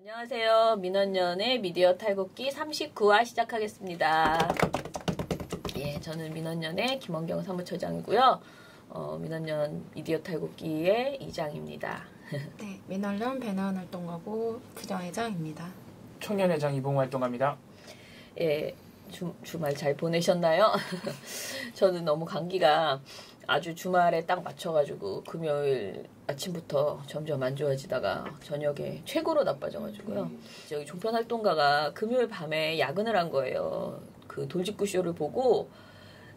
안녕하세요. 민원연의 미디어 탈곡기 39화 시작하겠습니다. 예, 저는 민원연의 김원경 사무처장이고요. 민원연 미디어 탈곡기의 이장입니다. 네, 민원연 배너원 활동가고 부정회장입니다. 청년회장 이봉 활동가입니다. 예, 주말 잘 보내셨나요? 저는 너무 감기가 아주 주말에 딱 맞춰가지고 금요일 아침부터 점점 안 좋아지다가 저녁에 최고로 나빠져가지고요. 저기 종편활동가가 금요일 밤에 야근을 한 거예요. 그 돌직구 쇼를 보고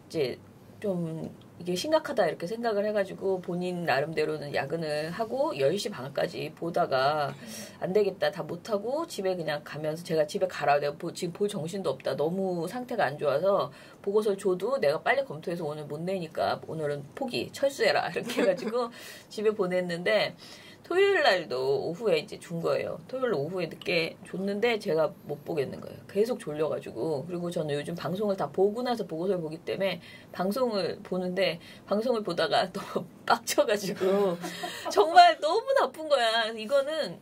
이제 좀 이게 심각하다 이렇게 생각을 해가지고 본인 나름대로는 야근을 하고 10시 반까지 보다가 안 되겠다 다 못하고 집에 그냥 가면서 제가 집에 가라 내가 지금 볼 정신도 없다 너무 상태가 안 좋아서 보고서를 줘도 내가 빨리 검토해서 오늘 못 내니까 오늘은 포기 철수해라 이렇게 해가지고 집에 보냈는데 토요일 날도 오후에 이제 준 거예요. 토요일 오후에 늦게 줬는데 제가 못 보겠는 거예요. 계속 졸려가지고. 그리고 저는 요즘 방송을 다 보고 나서 보고서를 보기 때문에 방송을 보는데 방송을 보다가 너무 빡쳐가지고 정말 너무 나쁜 거야. 이거는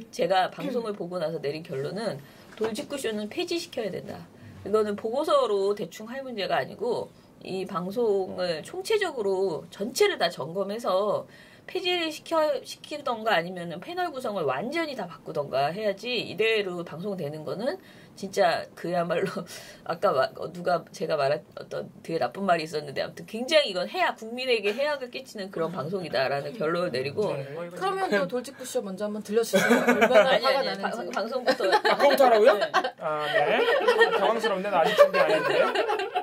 제가 방송을 보고 나서 내린 결론은 돌직구쇼는 폐지시켜야 된다. 이거는 보고서로 대충 할 문제가 아니고 이 방송을 총체적으로 전체를 다 점검해서 폐지를 시키던가 아니면 패널 구성을 완전히 다 바꾸던가 해야지 이대로 방송되는 거는 진짜 그야말로 아까 누가 제가 말한 어떤 되게 나쁜 말이 있었는데 아무튼 굉장히 이건 국민에게 해악을 끼치는 그런 방송이다라는 결론을 내리고 그러면 또 돌직구쇼 먼저 한번 들려주세요. 얼마나 화가 나는지. 방송부터 그거부터 하라고요? 네. 아, 네. 당황스럽네. 나 아직 준비 안 했는데.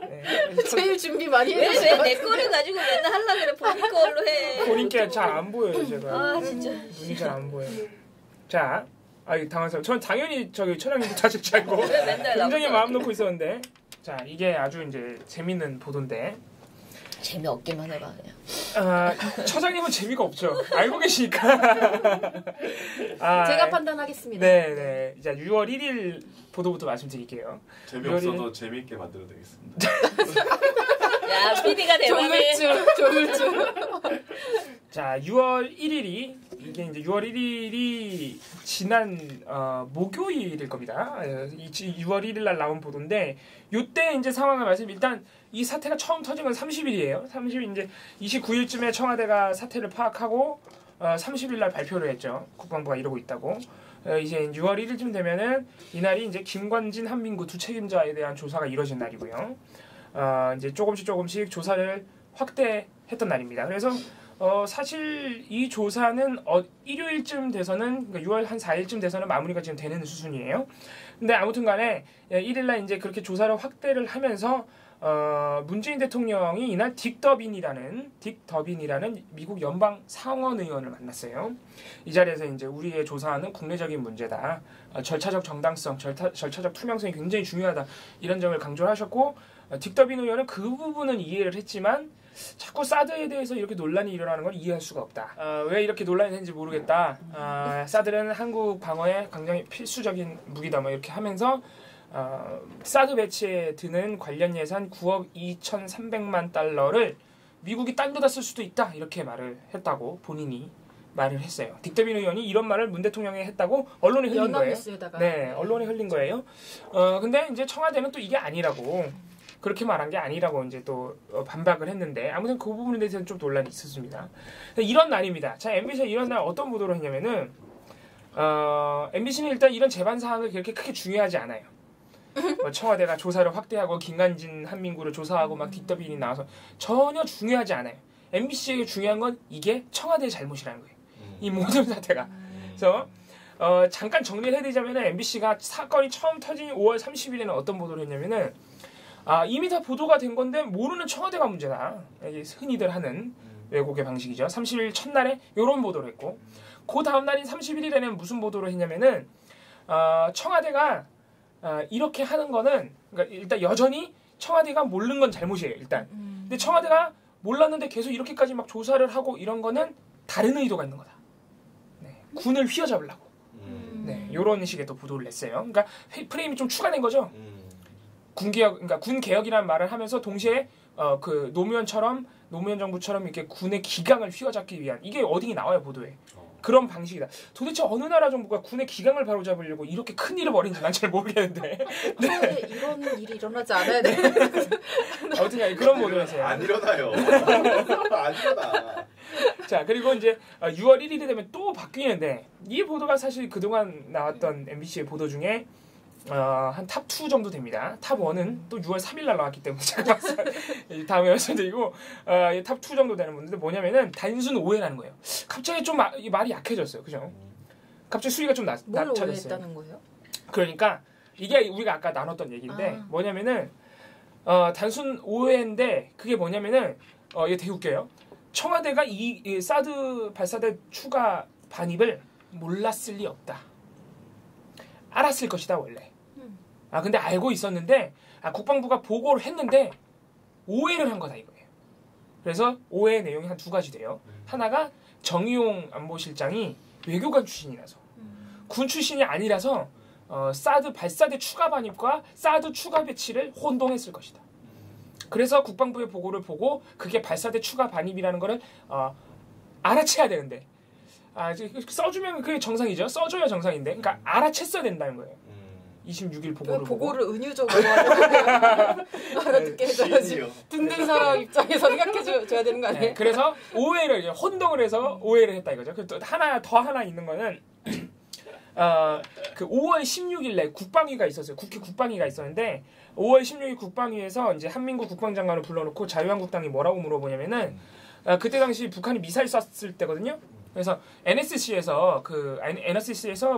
네. 제일 준비 많이 왜 해주세요. 내 거를 가지고 맨날 하려고 그래 본인 걸로 해. 본인께 잘 안 보여요, 제가. 아 진짜 눈이 잘 안 보여요. 자, 당황스러워. 전 당연히 저기 천양님도 찾을 줄 알고 맨날 굉장히 나보다 마음 놓고 있었는데. 자, 이게 아주 이제 재밌는 보도인데. 재미없기만 해봐 그냥. 처장님은 재미가 없죠. 알고 계시니까. 제가 판단하겠습니다. 네. 이제 6월 1일 보도부터 말씀드릴게요. 재미없어도 재미있게 만들어 드리겠습니다. 야 PD가 대박이네. 조물주. 자, 6월 1일이 이게 이제 6월 1일이 지난 목요일일 겁니다. 6월 1일 날 나온 보도인데 요때 이제 상황을 일단 이 사태가 처음 터진 건 30일이에요. 30일 이제 29일쯤에 청와대가 사태를 파악하고 30일 날 발표를 했죠. 국방부가 이러고 있다고. 이제 6월 1일쯤 되면은 이날이 이제 김관진, 한민구 두 책임자에 대한 조사가 이뤄진 날이고요. 이제 조금씩 조사를 확대했던 날입니다. 그래서 사실 이 조사는 일요일쯤 돼서는 그러니까 6월 한 4일쯤 돼서는 마무리가 지금 되는 수준이에요. 근데 아무튼간에 1일날 이제 그렇게 조사를 확대를 하면서 문재인 대통령이 이날 딕 더빈이라는 미국 연방 상원 의원을 만났어요. 이 자리에서 이제 우리의 조사는 국내적인 문제다. 절차적 정당성, 절차적 투명성이 굉장히 중요하다. 이런 점을 강조를 하셨고 딕 더빈 의원은 그 부분은 이해를 했지만 자꾸 사드에 대해서 이렇게 논란이 일어나는 걸 이해할 수가 없다. 왜 이렇게 논란이 되는지 모르겠다. 사드는 한국 방어에 굉장히 필수적인 무기다. 뭐 이렇게 하면서 사드 배치에 드는 관련 예산 9억 2,300만 달러를 미국이 딴 데다 쓸 수도 있다. 이렇게 말을 했다고 본인이 말을 했어요. 딕 더빈 의원이 이런 말을 문 대통령이 했다고 언론에 흘린 거예요. 네, 언론에 흘린 거예요. 근데 이제 청와대는 또 이게 아니라고 그렇게 말한 게 아니라고 이제 또 반박을 했는데 아무튼 그 부분에 대해서는 좀 논란이 있었습니다. 이런 날입니다. 자, MBC가 이런 날 어떤 보도를 했냐면은 MBC는 일단 이런 재반 사항을 그렇게 크게 중요하지 않아요. 청와대가 조사를 확대하고 김관진, 한민구를 조사하고 막 딕 더빈이 나와서 전혀 중요하지 않아요. MBC에게 중요한 건 이게 청와대의 잘못이라는 거예요. 이 모든 사태가. 그래서 잠깐 정리를 해드리자면 MBC가 사건이 처음 터진 5월 30일에는 어떤 보도를 했냐면은 이미 다 보도가 된 건데 모르는 청와대가 문제다. 이게 흔히들 하는 왜곡의 방식이죠. 30일 첫날에 이런 보도를 했고 그 다음 날인 31일에는 무슨 보도를 했냐면은 청와대가 이렇게 하는 거는 그러니까 일단 여전히 청와대가 모르는 건 잘못이에요. 일단. 근데 청와대가 몰랐는데 계속 이렇게까지 막 조사를 하고 이런 거는 다른 의도가 있는 거다. 네, 군을 휘어잡으려고. 네, 이런 식의 또 보도를 냈어요. 그러니까 프레임이 좀 추가된 거죠. 그러니까 군 개혁이라는 말을 하면서 동시에 그 노무현 정부처럼 이렇게 군의 기강을 휘어잡기 위한 이게 어딘가 나와요 보도에. 그런 방식이다. 도대체 어느 나라 정부가 군의 기강을 바로잡으려고 이렇게 큰 일을 벌인지 난 잘 모르겠는데. 네. 이런 일이 일어나지 않아야 돼. 아무튼 그런 모델이세요. 안 일어나요. 안 일어나. 자, 그리고 이제 6월 1일이 되면 또 바뀌는데 이 보도가 사실 그동안 나왔던 MBC의 보도 중에 한 탑 2 정도 됩니다. 탑 1은 또 6월 3일 날 나왔기 때문에 제가 다음에 말씀드리고 탑 2 정도 되는 분인데 뭐냐면은 단순 오해라는 거예요. 갑자기 좀 말이 약해졌어요. 그죠? 갑자기 수위가 좀 뭘 낮춰졌어요. 오해했다는 거예요? 그러니까 이게 우리가 아까 나눴던 얘기인데 뭐냐면은 단순 오해인데 그게 뭐냐면은 이게 되게 웃겨요. 청와대가 이 사드 발사대 추가 반입을 몰랐을 리 없다. 알았을 것이다 원래. 근데 알고 있었는데 국방부가 보고를 했는데 오해를 한 거다 이거예요. 그래서 오해의 내용이 한 두 가지 돼요. 하나가 정의용 안보실장이 외교관 출신이라서 군 출신이 아니라서 사드 발사대 추가 반입과 사드 추가 배치를 혼동했을 것이다. 그래서 국방부의 보고를 보고 그게 발사대 추가 반입이라는 거를 알아채야 되는데 써주면 그게 정상이죠. 써줘야 정상인데 그러니까 알아챘어야 된다는 거예요. 26일 보고를 은유적으로 알아듣게 해줘야지. 듣는 사람 입장에서 생각해줘야 되는 거 아니에요? 네, 그래서 오해를 혼동을 해서 오해를 했다 이거죠. 그리고 또 하나 있는 거는 그 5월 16일에 국방위가 있었어요. 국회 국방위가 있었는데 5월 16일 국방위에서 이제 한민구 국방장관을 불러놓고 자유한국당이 뭐라고 물어보냐면은 그때 당시 북한이 미사일 쐈을 때거든요. 그래서 NSC에서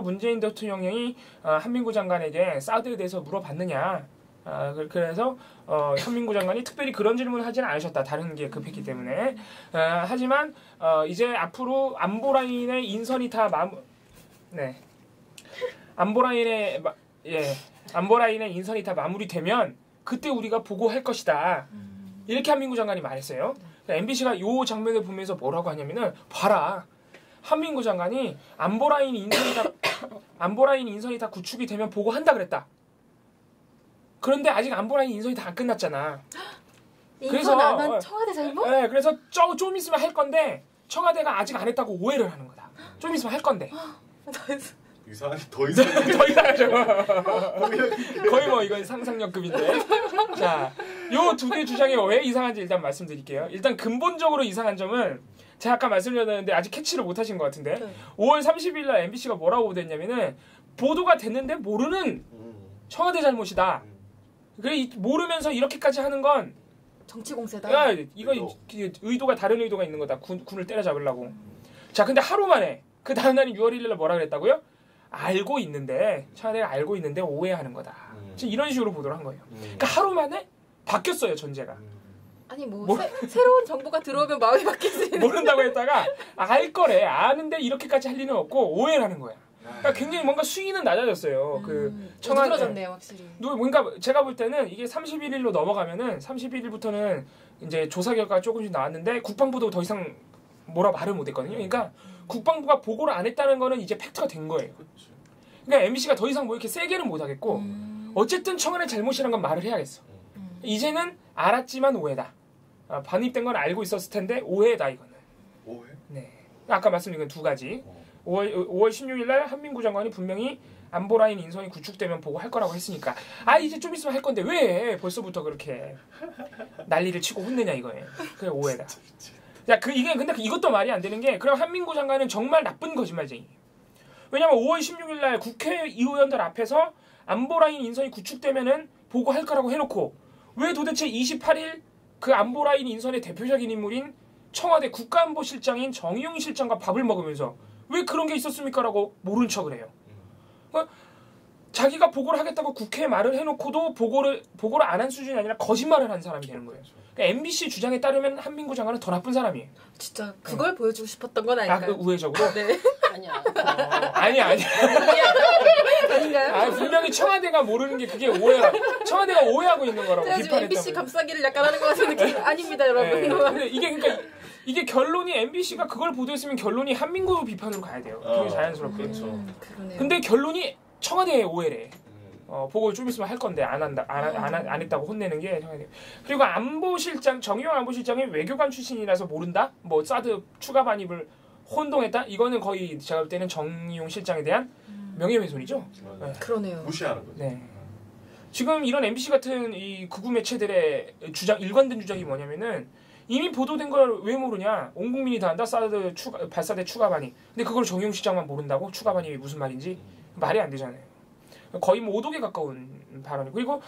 문재인 대통령이 한민구 장관에게 사드에 대해서 물어봤느냐. 그래서 한민구 장관이 특별히 그런 질문을 하지는 않으셨다. 다른 게 급했기 때문에. 하지만 이제 앞으로 안보 라인의 인선이 다 안보 라인의 인선이 다 마무리되면 그때 우리가 보고할 것이다. 이렇게 한민구 장관이 말했어요. MBC가 이 장면을 보면서 뭐라고 하냐면은 봐라. 한민구 장관이 안보 라인 인선이 다 구축이 되면 보고한다 그랬다. 그런데 아직 안보 라인 인선이 다 안 끝났잖아. 인선 안 한 청와대 잘못? 네, 그래서 좀 있으면 할 건데 청와대가 아직 안 했다고 오해를 하는 거다. 좀 있으면 할 건데. 더 이상하죠. 거의 뭐 이건 상상력급인데. 자, 요 두 개 주장이 왜 이상한지 일단 말씀드릴게요. 일단 근본적으로 이상한 점은 제가 아까 말씀드렸는데 아직 캐치를 못 하신 것 같은데 5월 30일 날 MBC가 뭐라고 보도했냐면은 보도가 됐는데 모르는 청와대 잘못이다. 그래 모르면서 이렇게까지 하는 건 정치 공세다. 이거 의도가 다른 의도가 있는 거다. 군을 때려잡으려고. 자, 근데 하루 만에 그 다음 날인 6월 1일 날 뭐라 그랬다고요? 알고 있는데 청와대가 알고 있는데 오해하는 거다. 이런 식으로 보도를 한 거예요. 그러니까 하루 만에 바뀌었어요 전제가. 아니 새로운 정보가 들어오면 마음이 바뀌지. 모른다고 했다가 알 거래. 아는데 이렇게까지 할 리는 없고 오해를 하는 거야. 그러니까 굉장히 뭔가 수위는 낮아졌어요. 누그러졌네요 확실히. 그러니까 제가 볼 때는 이게 31일로 넘어가면은 31일부터는 이제 조사 결과가 조금씩 나왔는데 국방부도 더 이상 뭐라 말을 못했거든요. 그러니까 국방부가 보고를 안 했다는 거는 이제 팩트가 된 거예요. 그러니까 MBC가 더 이상 뭐 이렇게 세게는 못 하겠고 어쨌든 청와대 잘못이라는 건 말을 해야겠어. 이제는 알았지만 오해다. 반입된 건 알고 있었을 텐데 오해다 이거는. 오해? 네. 아까 말씀드린 건 두 가지. 5월 16일 날 한민구 장관이 분명히 안보 라인 인선이 구축되면 보고 할 거라고 했으니까 이제 좀 있으면 할 건데 왜 벌써부터 그렇게 난리를 치고 혼내냐 이거예요. 그게 오해다. 야, 근데 이것도 말이 안 되는 게 그럼 한민구 장관은 정말 나쁜 거짓말쟁이. 왜냐면 5월 16일 날 국회의원들 앞에서 안보 라인 인선이 구축되면은 보고할 거라고 해놓고 왜 도대체 28일 그 안보 라인 인선의 대표적인 인물인 청와대 국가안보실장인 정의용 실장과 밥을 먹으면서 왜 그런 게 있었습니까? 라고 모른 척을 해요. 그러니까 자기가 보고를 하겠다고 국회에 말을 해놓고도 보고를 안 한 수준이 아니라 거짓말을 한 사람이 되는 거예요. 그러니까 MBC 주장에 따르면 한민구 장관은 더 나쁜 사람이에요. 진짜 그걸 보여주고 싶었던 건 아닌가요? 우회적으로? 네. 아니야. 아니야. 아닌가요? 분명히 청와대가 모르는 게 그게 오해야. 청와대가 오해하고 있는 거라고 지금 비판했다면. MBC 감싸기를 약간 하는 것 같은 느낌. 아닙니다, 여러분. 네. 근데 이게 결론이 MBC가 그걸 보도했으면 결론이 한민구 비판으로 가야 돼요. 되게 자연스럽게. 그러네요. 근데 결론이 청와대의 오해래. 보고를 좀 있으면 할 건데 안 했다고 혼내는 게 청와대. 그리고 안보실장 정의용 안보실장이 외교관 출신이라서 모른다. 뭐 사드 추가 반입을 혼동했다. 이거는 거의 제가 볼 때는 정의용 실장에 대한 명예훼손이죠. 네. 그러네요. 무시하는 거죠. 네. 지금 이런 MBC 같은 이 극우 매체들의 주장, 일관된 주장이 뭐냐면은 이미 보도된 걸 왜 모르냐? 온 국민이 다 안다. 사드 추가, 발사대 추가 반입. 근데 그걸 정의용 실장만 모른다고? 추가 반입이 무슨 말인지 말이 안 되잖아요. 거의 뭐 오독에 가까운 발언이고 그리고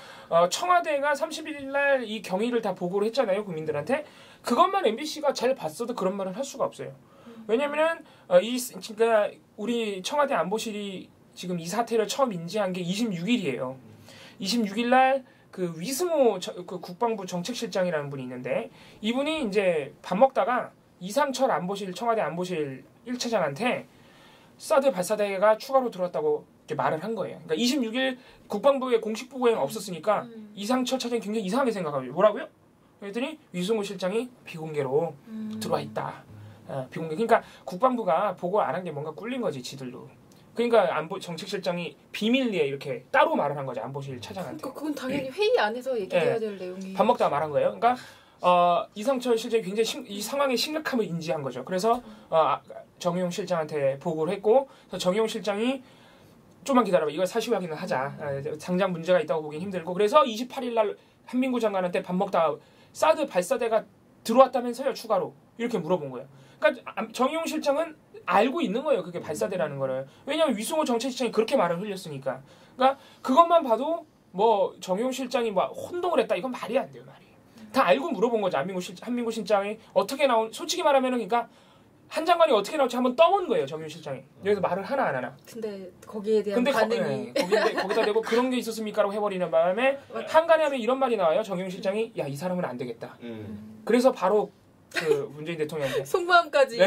청와대가 31일 날 이 경위를 다 보고를 했잖아요. 국민들한테. 그것만 MBC가 잘 봤어도 그런 말을 할 수가 없어요. 왜냐면은 그러니까 우리 청와대 안보실이 지금 이 사태를 처음 인지한 게 26일이에요. 26일 날 그 위승호 그 국방부 정책실장이라는 분이 있는데 이분이 이제 밥 먹다가 이상철 안보실 청와대 안보실 1차장한테 사드 발사대가 추가로 들어왔다고 이렇게 말을 한 거예요. 그러니까 26일 국방부의 공식 보고에는 없었으니까 이상철 차장이 굉장히 이상하게 생각하고 뭐라고요? 그랬더니 위승호 실장이 비공개로 들어와 있다. 비공개. 그러니까 국방부가 보고 안 한 게 뭔가 꿀린 거지 지들도. 그러니까 안보 정책실장이 비밀리에 이렇게 따로 말을 한 거죠. 안보실 차장한테. 그러니까 그건 당연히 회의 안에서 얘기해야 될 내용이. 밥 먹다가 말한 거예요. 그러니까 이상철 실장이 굉장히 이 상황의 심각함을 인지한 거죠. 그래서 정의용 실장한테 보고를 했고 정의용 실장이 좀만 기다려봐. 이걸 사실 확인을 하자. 당장 문제가 있다고 보긴 힘들고 그래서 28일 날 한민구 장관한테 밥 먹다가 사드 발사대가 들어왔다면서요. 추가로. 이렇게 물어본 거예요. 그러니까 정의용 실장은 알고 있는 거예요. 그게 발사대라는 거를. 왜냐하면 위승호 정책실장이 그렇게 말을 흘렸으니까. 그러니까 그것만 봐도 뭐 정의용 실장이 뭐 혼동을 했다. 이건 말이 안 돼요. 말이. 다 알고 물어본 거죠. 한민구 실장이 어떻게 솔직히 말하면은 그러니까 한 장관이 어떻게 나올지 한번 떠본 거예요. 정의용 실장이. 여기서 말을 하나 안 하나. 근데 거기에 대한 반응이. 거기다 대고 그런 게 있었습니까라고 해버리는 바람에 한간에 하면 이런 말이 나와요. 정의용 실장이 야 이 사람은 안 되겠다. 그래서 바로 그 문재인 대통령한테 속마음까지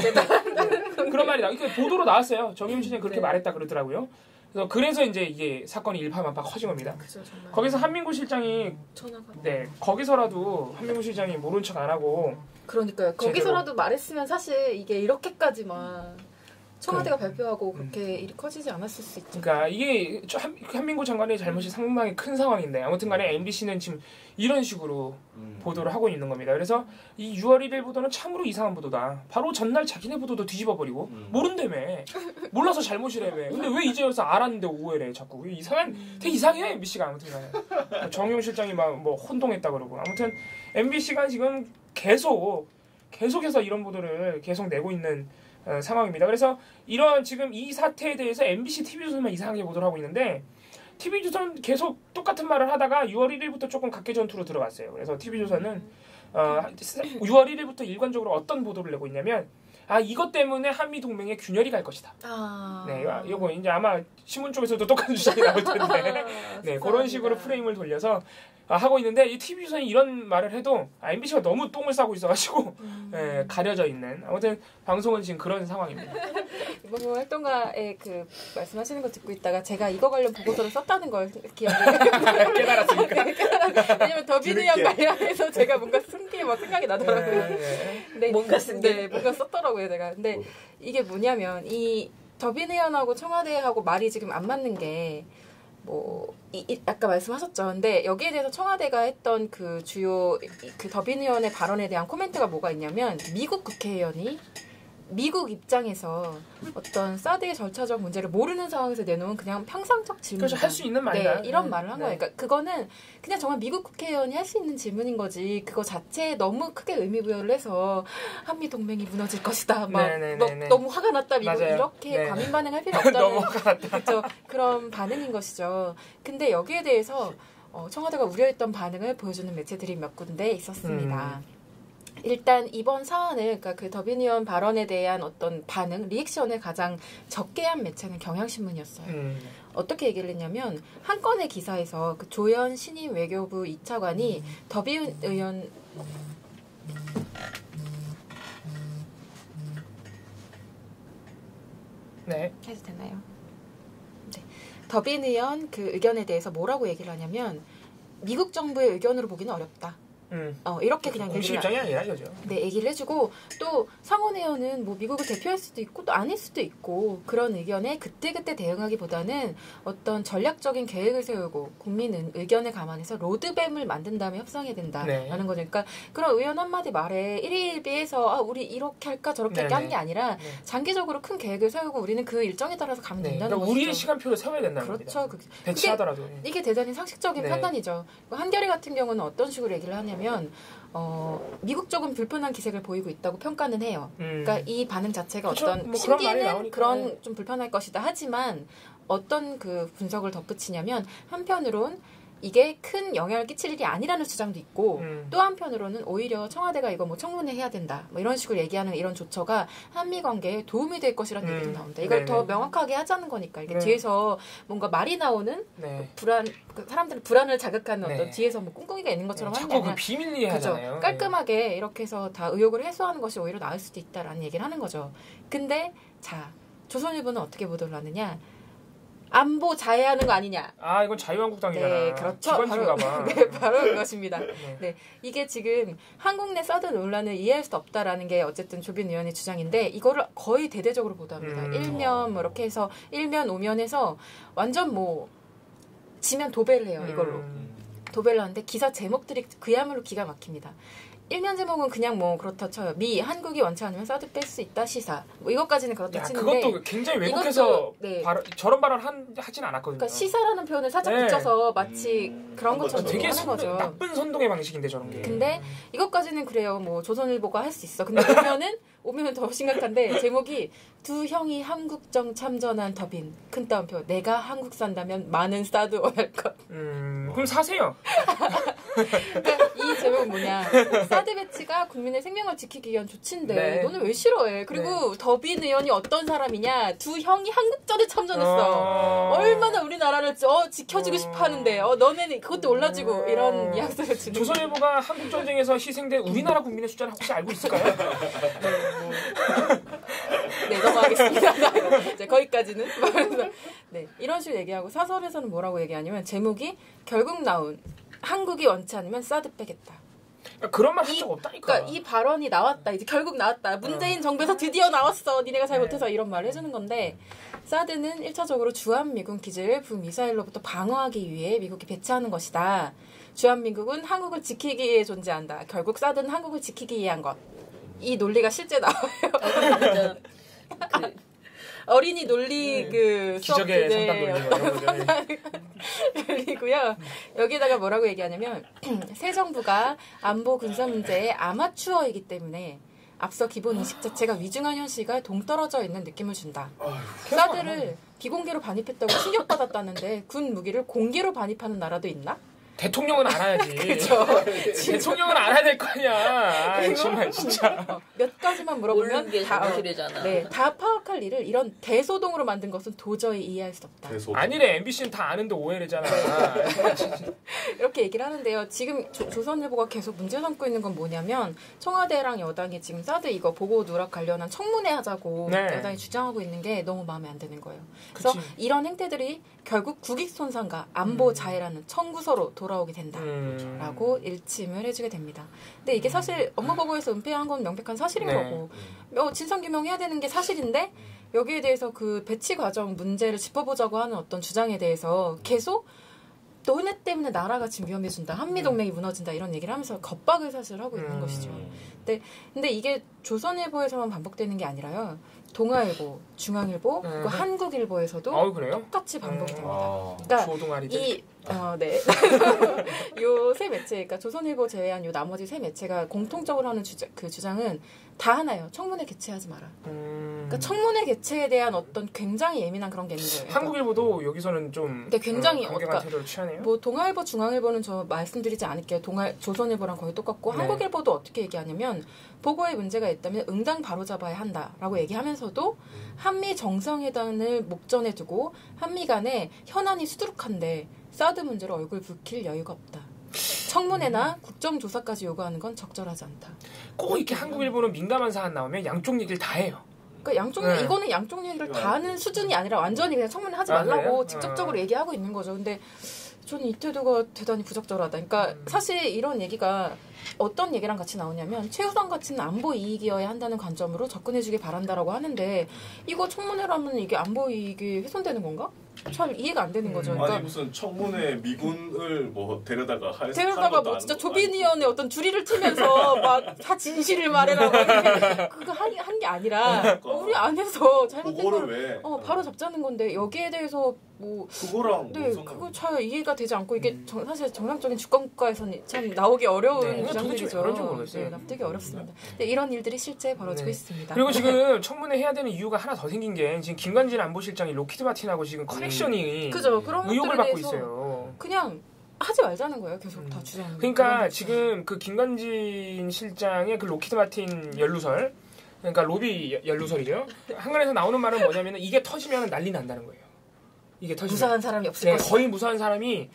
그런 말이 보도로 나왔어요. 정의용 실장이 그렇게 말했다 그러더라고요. 그래서 이제 이게 사건이 일파만파 커진 겁니다. 그쵸, 정말. 거기서 한민구 실장이 거기서라도 한민구 실장이 모른 척 안 하고 그러니까요. 거기서라도 말했으면 사실 이게 이렇게까지만 청와대가 발표하고 그렇게 일이 커지지 않았을 수 있죠. 그러니까 이게 한민구 장관의 잘못이 상당히 큰 상황인데 아무튼간에 MBC는 지금 이런 식으로 보도를 하고 있는 겁니다. 그래서 이 6월 1일 보도는 참으로 이상한 보도다. 바로 전날 자기네 보도도 뒤집어버리고 모른다며. 몰라서 잘못이라며. 근데 왜 이제 와서 알았는데 오해래 자꾸. 되게 이상해 MBC가 아무튼간에. 정용 실장이 막 뭐 혼동했다 그러고. 아무튼 MBC가 지금 계속해서 이런 보도를 계속 내고 있는 상황입니다. 그래서 이런 지금 이 사태에 대해서 MBC, TV조선만 이상하게 보도를 하고 있는데 TV조선 계속 똑같은 말을 하다가 6월 1일부터 조금 각계 전투로 들어갔어요. 그래서 TV조선은 6월 1일부터 일관적으로 어떤 보도를 내고 있냐면 이것 때문에 한미 동맹에 균열이 갈 것이다. 네, 이거 이제 아마 신문 쪽에서도 똑같은 주장이 나올 텐데, 네, 그런 식으로 프레임을 돌려서 하고 있는데 이 TV조선이 이런 말을 해도 MBC가 너무 똥을 싸고 있어가지고 가려져 있는 아무튼 방송은 지금 그런 상황입니다. 이번 활동가의 그 말씀하시는 거 듣고 있다가 제가 이거 관련 보고서를 썼다는 걸 깨달았으니까. 왜냐면 더비니언 관련해서 제가 뭔가 쓴 게 막 생각이 나더라고요. 네, 뭔가 쓴 게. 네, 뭔가 썼더라고요, 내가. 근데 이게 뭐냐면 이 더비니언하고 청와대하고 말이 지금 안 맞는 게 아까 말씀하셨죠. 근데 여기에 대해서 청와대가 했던 그 주요 그 더비니언의 발언에 대한 코멘트가 뭐가 있냐면 미국 국회의원이 미국 입장에서 어떤 사드의 절차적 문제를 모르는 상황에서 내놓은 그냥 평상적 질문. 그렇죠. 할 수 있는 말이다. 네, 이런 말을 한 거예요. 그러니까 그거는 그냥 정말 미국 국회의원이 할 수 있는 질문인 거지. 그거 자체에 너무 크게 의미 부여를 해서 한미 동맹이 무너질 것이다. 너무 화가 났다. 미국 이렇게 과민 반응할 필요 없다는 너무 화가 났다. 그렇죠. 그런 반응인 것이죠. 근데 여기에 대해서 청와대가 우려했던 반응을 보여주는 매체들이 몇 군데 있었습니다. 일단 이번 사안을 그러니까 그 더비니언 발언에 대한 어떤 반응, 리액션을 가장 적게 한 매체는 경향신문이었어요. 어떻게 얘기를 했냐면 한 건의 기사에서 그 조현 신임 외교부 2차관이 더비 의원 네. 해도 되나요? 네. 더빈 의원 그 의견에 대해서 뭐라고 얘기를 하냐면 미국 정부의 의견으로 보기는 어렵다. 이렇게 그냥 공식 얘기를 입장이 아니라 이거죠. 네, 얘기를 해주고 또 상원 의원은 뭐 미국을 대표할 수도 있고 또 아닐 수도 있고 그런 의견에 그때그때 대응하기보다는 어떤 전략적인 계획을 세우고 국민 의견을 감안해서 로드맵을 만든 다음에 협상해야 된다라는 거죠. 그러니까 그런 의원 한마디 말에 일일비해서 우리 이렇게 할까 저렇게 할까 하는 게 아니라 장기적으로 큰 계획을 세우고 우리는 그 일정에 따라서 가면 된다는 그러니까 거죠. 우리의 시간표를 세워야 된다는 그렇죠. 겁니다. 배치하더라도. 이게 대단히 상식적인 판단이죠. 한겨레 같은 경우는 어떤 식으로 얘기를 하냐면 미국 쪽은 불편한 기색을 보이고 있다고 평가는 해요. 그러니까 이 반응 자체가 그쵸? 어떤 뭐 그런 말이 심기에는 나오니까. 그런 좀 불편할 것이다. 하지만 어떤 그 분석을 덧붙이냐면 한편으론 이게 큰 영향을 끼칠 일이 아니라는 주장도 있고 또 한편으로는 오히려 청와대가 이거 뭐 청문회 해야 된다 뭐 이런 식으로 얘기하는 이런 조처가 한미 관계에 도움이 될 것이라는 얘기도 나옵니다. 이걸 더 명확하게 하자는 거니까 이게 뒤에서 뭔가 말이 나오는 사람들의 불안을 자극하는 어떤 뒤에서 뭐 꿍꿍이가 있는 것처럼 하는 게 자꾸 아니라 그 비밀리에 하잖아요. 깔끔하게 이렇게 해서 다 의혹을 해소하는 것이 오히려 나을 수도 있다라는 얘기를 하는 거죠. 근데 자 조선일보는 어떻게 보도를 하느냐? 안보 자해하는 거 아니냐? 이건 자유한국당이잖아. 네, 그렇죠. 바로 그것입니다. 네, 이게 지금 한국 내 사드 논란을 이해할 수 없다라는 게 어쨌든 조빈 의원의 주장인데 이거를 거의 대대적으로 보도합니다. 1면 뭐 이렇게 해서 1면 5면에서 완전 뭐 지면 도배를 해요. 이걸로 도배를 하는데 기사 제목들이 그야말로 기가 막힙니다. 1면 제목은 그냥 뭐 그렇다 쳐요. 한국이 원치 않으면 사드 뺄 수 있다 시사. 뭐 이것까지는 그렇다 치는데 그것도 굉장히 왜곡해서 저런 발언 하진 않았거든요. 그러니까 시사라는 표현을 살짝 붙여서 마치 그런 것처럼 되게 하는 거죠. 나쁜 선동의 방식인데 저런 게. 근데 이것까지는 그래요. 뭐 조선일보가 할 수 있어. 근데 오면은 더 심각한데 제목이 두 형이 한국정 참전한 더빈 큰 따옴표 내가 한국 산다면 많은 사드 오할 것. 그럼 사세요. 그러니까 이 제목은 뭐냐? 사드 배치가 국민의 생명을 지키기 위한 조치인데 너는 왜 싫어해? 그리고 더빈 의원이 어떤 사람이냐? 두 형이 한국전에 참전했어. 얼마나 우리나라를 지켜주고 싶어하는데 너네는 그것도 올라주고 이런 이야기를 주는. 조선일보가 한국 전쟁에서 희생된 우리나라 국민의 숫자를 혹시 알고 있을까요? 네, 넘어가겠습니다. 이제 거기까지는. 네, 이런 식으로 얘기하고 사설에서는 뭐라고 얘기하냐면 제목이 결국 나온 한국이 원치 않으면 사드 빼겠다. 그런 말 한 적 없다니까. 그러니까 이 발언이 나왔다. 이제 결국 나왔다. 문재인 정부에서 드디어 나왔어. 니네가 잘못해서 이런 말을 해주는 건데 사드는 1차적으로 주한미군 기지를 북미사일로부터 방어하기 위해 미국이 배치하는 것이다. 주한미국은 한국을 지키기 위해 존재한다. 결국 사드는 한국을 지키기 위한 것. 이 논리가 실제 나와요. 어린이 논리 기적의 상담 논리고요. 여기다가 뭐라고 얘기하냐면 새 정부가 안보 군사 문제에 아마추어이기 때문에 앞서 기본 인식 자체가 위중한 현실과 동떨어져 있는 느낌을 준다. 사드를 비공개로 반입했다고 충격받았다는데 군 무기를 공개로 반입하는 나라도 있나? 대통령은 알아야지. 그렇죠. 대통령은 알아야 될 거 아니야. 정말 진짜. 몇 가지만 물어보면 다 파악할 일을 이런 대소동으로 만든 것은 도저히 이해할 수 없다. 아니래. MBC는 다 아는데 오해래잖아. 이렇게 얘기를 하는데요. 지금 조선일보가 계속 문제 삼고 있는 건 뭐냐면 청와대랑 여당이 지금 사드 이거 보고 누락 관련한 청문회 하자고 여당이 주장하고 있는 게 너무 마음에 안 드는 거예요. 그래서 이런 행태들이 결국 국익 손상과 안보 자해라는 청구서로 돌아오게 된다라고 일침을 해주게 됩니다. 근데 이게 사실 업무보고에서 은폐한 건 명백한 사실인 거고 진상규명해야 되는 게 사실인데 여기에 대해서 그 배치 과정 문제를 짚어보자고 하는 어떤 주장에 대해서 계속 너네 때문에 나라가 지금 위험해진다. 한미동맹이 무너진다. 이런 얘기를 하면서 겁박을 사실 하고 있는 것이죠. 근데 이게 조선일보에서만 반복되는 게 아니라요. 동아일보, 중앙일보, 그리고 한국일보에서도 똑같이 반복이 됩니다. 그러니까 요 세 매체, 그러니까 조선일보 제외한 요 나머지 세 매체가 공통적으로 하는 주장은 다 하나요. 청문회 개최하지 마라. 그러니까 청문회 개최에 대한 어떤 굉장히 예민한 그런 게 있는 거예요. 한국일보도 여기서는 좀 굉장히 강경한 태도를 취하네요. 뭐 동아일보, 중앙일보는 저 말씀드리지 않을게요. 조선일보랑 거의 똑같고 한국일보도 어떻게 얘기하냐면 보고에 문제가 있다면 응당 바로잡아야 한다라고 얘기하면서도 한미 정상회담을 목전에 두고 한미 간에 현안이 수두룩한데 사드 문제로 얼굴 붉힐 여유가 없다. 청문회나 국정조사까지 요구하는 건 적절하지 않다. 꼭 이렇게 한국일보는 민감한 사안 나오면 양쪽 얘기를 다 해요. 그러니까 이거는 양쪽 얘기를 다 하는 수준이 아니라 완전히 그냥 청문회 하지 말라고 직접적으로 얘기하고 있는 거죠. 근데 저는 이 태도가 대단히 부적절하다. 그러니까 사실 이런 얘기가 어떤 얘기랑 같이 나오냐면 최우선 가치는 안보 이익이어야 한다는 관점으로 접근해주길 바란다라고 하는데 이거 청문회라면 이게 안보 이익이 훼손되는 건가? 참 이해가 안 되는 거죠. 그러니까 아니 무슨 청문회 미군을 뭐 데려다가 뭐 진짜 조비니언의 어떤 주리를 틀면서 막 다 진실을 말해라 그거 한 게 아니라 그러니까. 우리 안에서 잘못된 그거를 걸 왜 바로 잡자는 건데 여기에 대해서 뭐 그거랑 네, 그거 잘 이해가 되지 않고 이게 사실 정상적인 주권국가에서는 참 나오기 어려운 주장들이죠. 모르겠어요. 네, 납득이 어렵습니다. 네, 이런 일들이 실제 벌어지고 있습니다. 그리고 지금 청문회 해야 되는 이유가 하나 더 생긴 게 지금 김관진 안보실장이 로키드 마틴하고 지금 커넥션이 그죠. 그런 의혹을 것들에 받고 대해서 있어요. 그냥 하지 말자는 거예요. 계속 다 주장하는. 그러니까 지금 그 김관진 실장의 그 로키드 마틴 연루설, 그러니까 로비 연루설이죠. 한간에서 나오는 말은 뭐냐면은 이게 터지면 난리 난다는 거예요. 이게 터지면 무사한 사람이 없을 것이다. 거의 무사한 사람이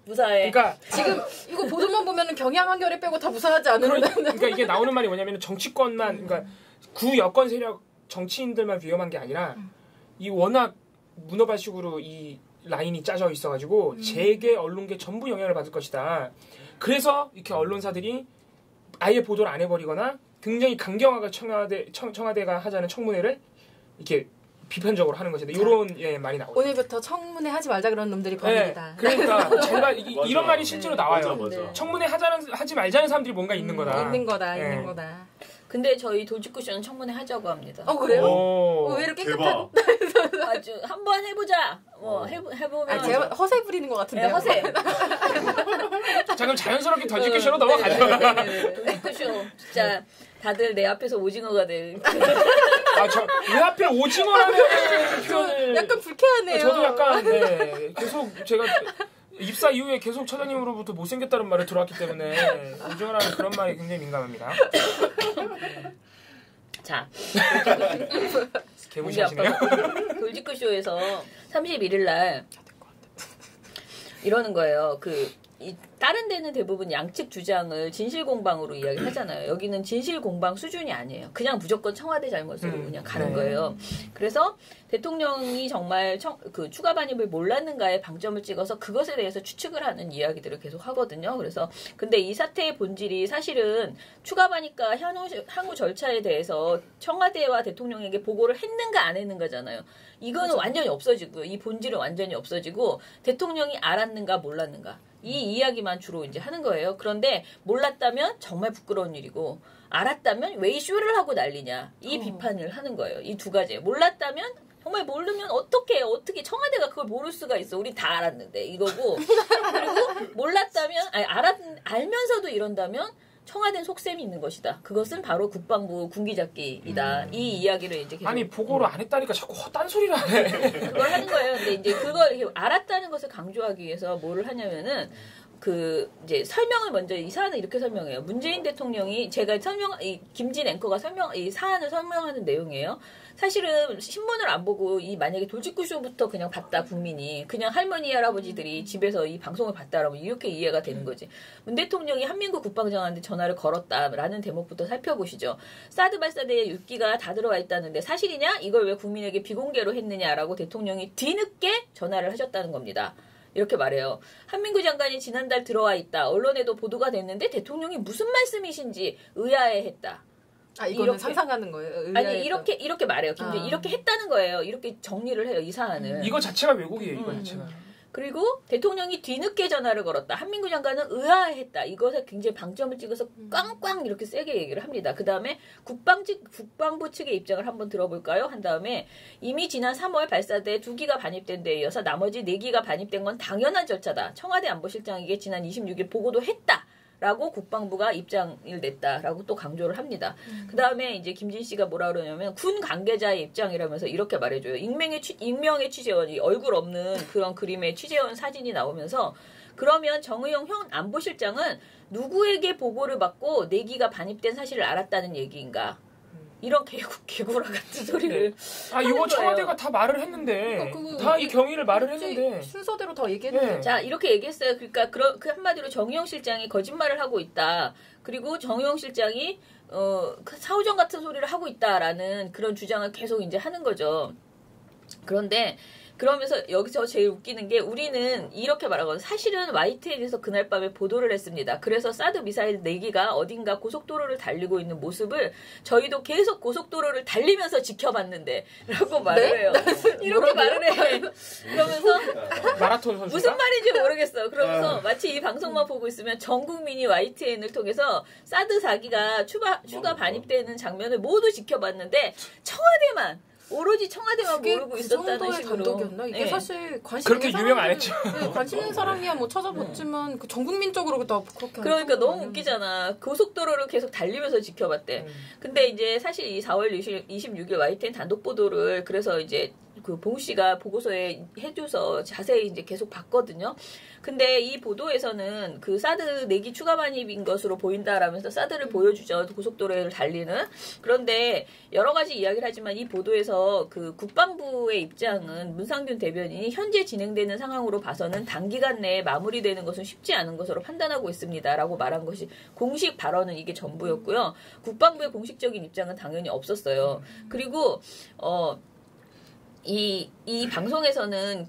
무사해. 그러니까 지금 이거 보도만 보면은 경향 한겨레 빼고 다 무사하지 않은. 그러니까 이게 나오는 말이 뭐냐면은 정치권만 그러니까 구 여권 세력 정치인들만 위험한 게 아니라 이 워낙 문어발식으로 이 라인이 짜져 있어가지고 재계 언론계 전부 영향을 받을 것이다. 그래서 이렇게 언론사들이 아예 보도를 안 해버리거나 굉장히 강경하게 청와대가 하자는 청문회를 이렇게 비판적으로 하는 것이다. 이런 말이 나오죠. 오늘부터 청문회 하지 말자 그런 놈들이 범인이다. 네, 그러니까 제발 이런 말이 실제로 나와요. 맞아. 청문회 하지 말자는 사람들이 뭔가 있는 거다. 있는 거다. 네. 있는 거다. 근데 저희 돌직구쇼는 청문회 하자고 합니다. 그래요? 왜 이렇게 깨끗한? 아주 한번 해보자. 해보면. 제가 허세 부리는 것 같은데요. 네, 허세. 자, 그럼 자연스럽게 돌직구쇼로 넘어가죠. 돌직구쇼. 진짜 다들 내 앞에서 오징어가 될. 왜 하필 오징어라는 표현을. 약간 불쾌하네요. 저도 약간, 계속 제가 입사 이후에 계속 처장님으로부터 못생겼다는 말을 들어왔기 때문에 오징어라는 그런 말이 굉장히 민감합니다. 자. 개무시하시네요. 돌직구쇼에서 31일 날 이러는 거예요. 다른 데는 대부분 양측 주장을 진실공방으로 이야기하잖아요. 여기는 진실공방 수준이 아니에요. 그냥 무조건 청와대 잘못으로 그냥 가는 거예요. 그래서 대통령이 정말 추가 반입을 몰랐는가에 방점을 찍어서 그것에 대해서 추측을 하는 이야기들을 계속 하거든요. 그래서 근데 이 사태의 본질이 사실은 추가 반입과 향후 절차에 대해서 청와대와 대통령에게 보고를 했는가 안 했는가잖아요. 이거는 그렇죠. 완전히 없어지고요. 이 본질은 완전히 없어지고 대통령이 알았는가 몰랐는가. 이 이야기만 주로 이제 하는 거예요. 그런데 몰랐다면 정말 부끄러운 일이고 알았다면 왜 이 쇼를 하고 난리냐. 이 비판을 하는 거예요. 이 두 가지. 몰랐다면 정말 모르면 어떻게 청와대가 그걸 모를 수가 있어. 우리 다 알았는데 이거고. 그리고 몰랐다면 알면서도 이런다면 청와대는 속셈이 있는 것이다. 그것은 바로 국방부 군기잡기이다. 이 이야기를 이제 계속. 아니 보고를 안 했다니까 자꾸 딴소리를 하네. 그걸 하는 거예요. 근데 이제 그걸 이렇게 알았다는 것을 강조하기 위해서 뭐를 하냐면은 이제 설명을 먼저 이 사안을 이렇게 설명해요. 문재인 대통령이 제가 김진 앵커가 이 사안을 설명하는 내용이에요. 사실은 신문을 안 보고 만약에 돌직구쇼부터 그냥 봤다 국민이 그냥 할머니 할아버지들이 집에서 이 방송을 봤다라고 이렇게 이해가 되는 거지. 문 대통령이 한민국 국방장관한테 전화를 걸었다라는 대목부터 살펴보시죠. 사드 발사대에 6기가 다 들어와 있다는데 사실이냐? 이걸 왜 국민에게 비공개로 했느냐라고 대통령이 뒤늦게 전화를 하셨다는 겁니다. 이렇게 말해요. 한민구 장관이 지난달 들어와 있다. 언론에도 보도가 됐는데 대통령이 무슨 말씀이신지 의아해했다. 이거는 이렇게, 상상하는 거예요. 아니 이렇게 말해요. 이렇게 했다는 거예요. 이렇게 정리를 해요. 이 사안을. 이거 자체가 왜곡이에요. 이거 자체가. 그리고 대통령이 뒤늦게 전화를 걸었다. 한민구 장관은 의아했다. 이것에 굉장히 방점을 찍어서 꽝꽝 이렇게 세게 얘기를 합니다. 그 다음에 국방부 측의 입장을 한번 들어볼까요? 한 다음에 이미 지난 3월 발사대 2기가 반입된 데 이어서 나머지 4기가 반입된 건 당연한 절차다. 청와대 안보실장에게 지난 26일 보고도 했다. 라고 국방부가 입장을 냈다라고 또 강조를 합니다. 그 다음에 이제 김진 씨가 뭐라 그러냐면 군 관계자의 입장이라면서 이렇게 말해줘요. 익명의 취재원, 이 얼굴 없는 그런 그림의 취재원 사진이 나오면서 그러면 정의용 현 안보실장은 누구에게 보고를 받고 4기가 반입된 사실을 알았다는 얘기인가? 이런 개구라 같은 소리를. 이거 청와대가 다 말을 했는데. 다 이 경위를 말을 했는데. 순서대로 더 얘기했는데. 자, 이렇게 얘기했어요. 그러니까 그 한마디로 정의용 실장이 거짓말을 하고 있다. 그리고 정의용 실장이 사후정 같은 소리를 하고 있다라는 그런 주장을 계속 이제 하는 거죠. 그런데 그러면서 여기서 제일 웃기는 게 우리는 이렇게 말하거든요. 사실은 YTN에서 그날 밤에 보도를 했습니다. 그래서 사드 미사일 4기가 어딘가 고속도로를 달리고 있는 모습을 저희도 계속 고속도로를 달리면서 지켜봤는데 라고 말을 해요. 이렇게 말을 해. 그러면서 마라톤 선수가 무슨 말인지 모르겠어. 그러면서 마치 이 방송만 보고 있으면 전 국민이 YTN을 통해서 사드 4기가 추가 반입되는 장면을 모두 지켜봤는데 청와대만 오로지 청와대만 모르고 있었다는 정도의 식으로. 단독이었나? 이게 네. 사실 관심 그렇게 있는 유명 안 사람들은- 했죠. 네, 관심 있는 사람이야 뭐 찾아봤지만 그 전 국민적으로 다 그렇게 안 그러니까 하는 너무 거는. 웃기잖아. 고속도로를 계속 달리면서 지켜봤대. 근데 이제 사실 이 4월 26일 YTN 단독 보도를 그래서 이제 그 봉 씨가 보고서에 해줘서 자세히 이제 계속 봤거든요. 근데 이 보도에서는 그 사드 4기 추가 반입인 것으로 보인다라면서 사드를 보여주죠. 고속도로를 달리는. 그런데 여러 가지 이야기를 하지만 이 보도에서 그 국방부의 입장은 문상균 대변인이 현재 진행되는 상황으로 봐서는 단기간 내에 마무리되는 것은 쉽지 않은 것으로 판단하고 있습니다라고 말한 것이 공식 발언은 이게 전부였고요. 국방부의 공식적인 입장은 당연히 없었어요. 그리고 이 방송에서는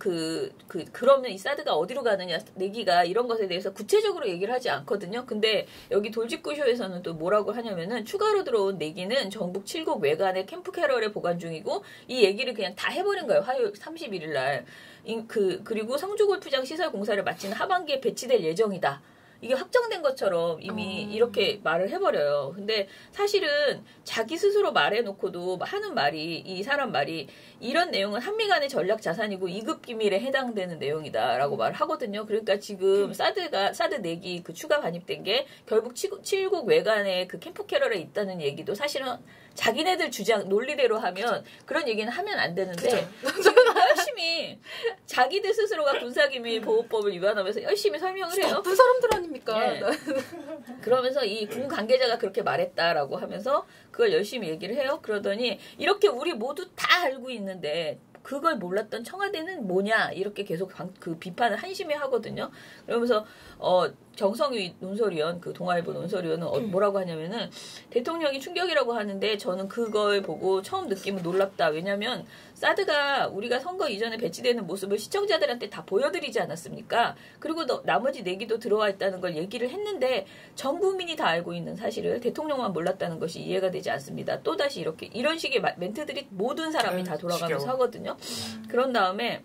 그러면 이 사드가 어디로 가느냐, 4기가 이런 것에 대해서 구체적으로 얘기를 하지 않거든요. 근데 여기 돌직구쇼에서는 또 뭐라고 하냐면은 추가로 들어온 4기는 전북 7곡 외관의 캠프 캐럴에 보관 중이고 이 얘기를 그냥 다 해버린 거예요. 화요일 31일 날. 그리고 성주골프장 시설 공사를 마치는 하반기에 배치될 예정이다. 이게 확정된 것처럼 이미 이렇게 말을 해버려요. 근데 사실은 자기 스스로 말해놓고도 하는 말이, 이 사람 말이 이런 내용은 한미 간의 전략 자산이고 2급 기밀에 해당되는 내용이다라고 말을 하거든요. 그러니까 지금 사드 4기 그 추가 반입된 게 결국 7곡 외관에 그 캠프 캐럴에 있다는 얘기도 사실은 자기네들 주장 논리대로 하면 그런 얘기는 하면 안 되는데 지금 열심히 자기들 스스로가 군사기밀보호법을 위반하면서 열심히 설명을 해요. 나쁜 사람들 아닙니까? 네. 그러면서 이 군 관계자가 그렇게 말했다라고 하면서 그걸 열심히 얘기를 해요. 그러더니 이렇게 우리 모두 다 알고 있는데 그걸 몰랐던 청와대는 뭐냐 이렇게 계속 그 비판을 한심히 하거든요. 그러면서 정성위 논설위원, 그 동아일보 논설위원은 뭐라고 하냐면은 대통령이 충격이라고 하는데 저는 그걸 보고 처음 느낌은 놀랍다. 왜냐면 사드가 우리가 선거 이전에 배치되는 모습을 시청자들한테 다 보여드리지 않았습니까? 그리고 나머지 4기도 들어와 있다는 걸 얘기를 했는데 전 국민이 다 알고 있는 사실을 대통령만 몰랐다는 것이 이해가 되지 않습니다. 또다시 이런 식의 멘트들이 모든 사람이 다 돌아가면서 하거든요. 그런 다음에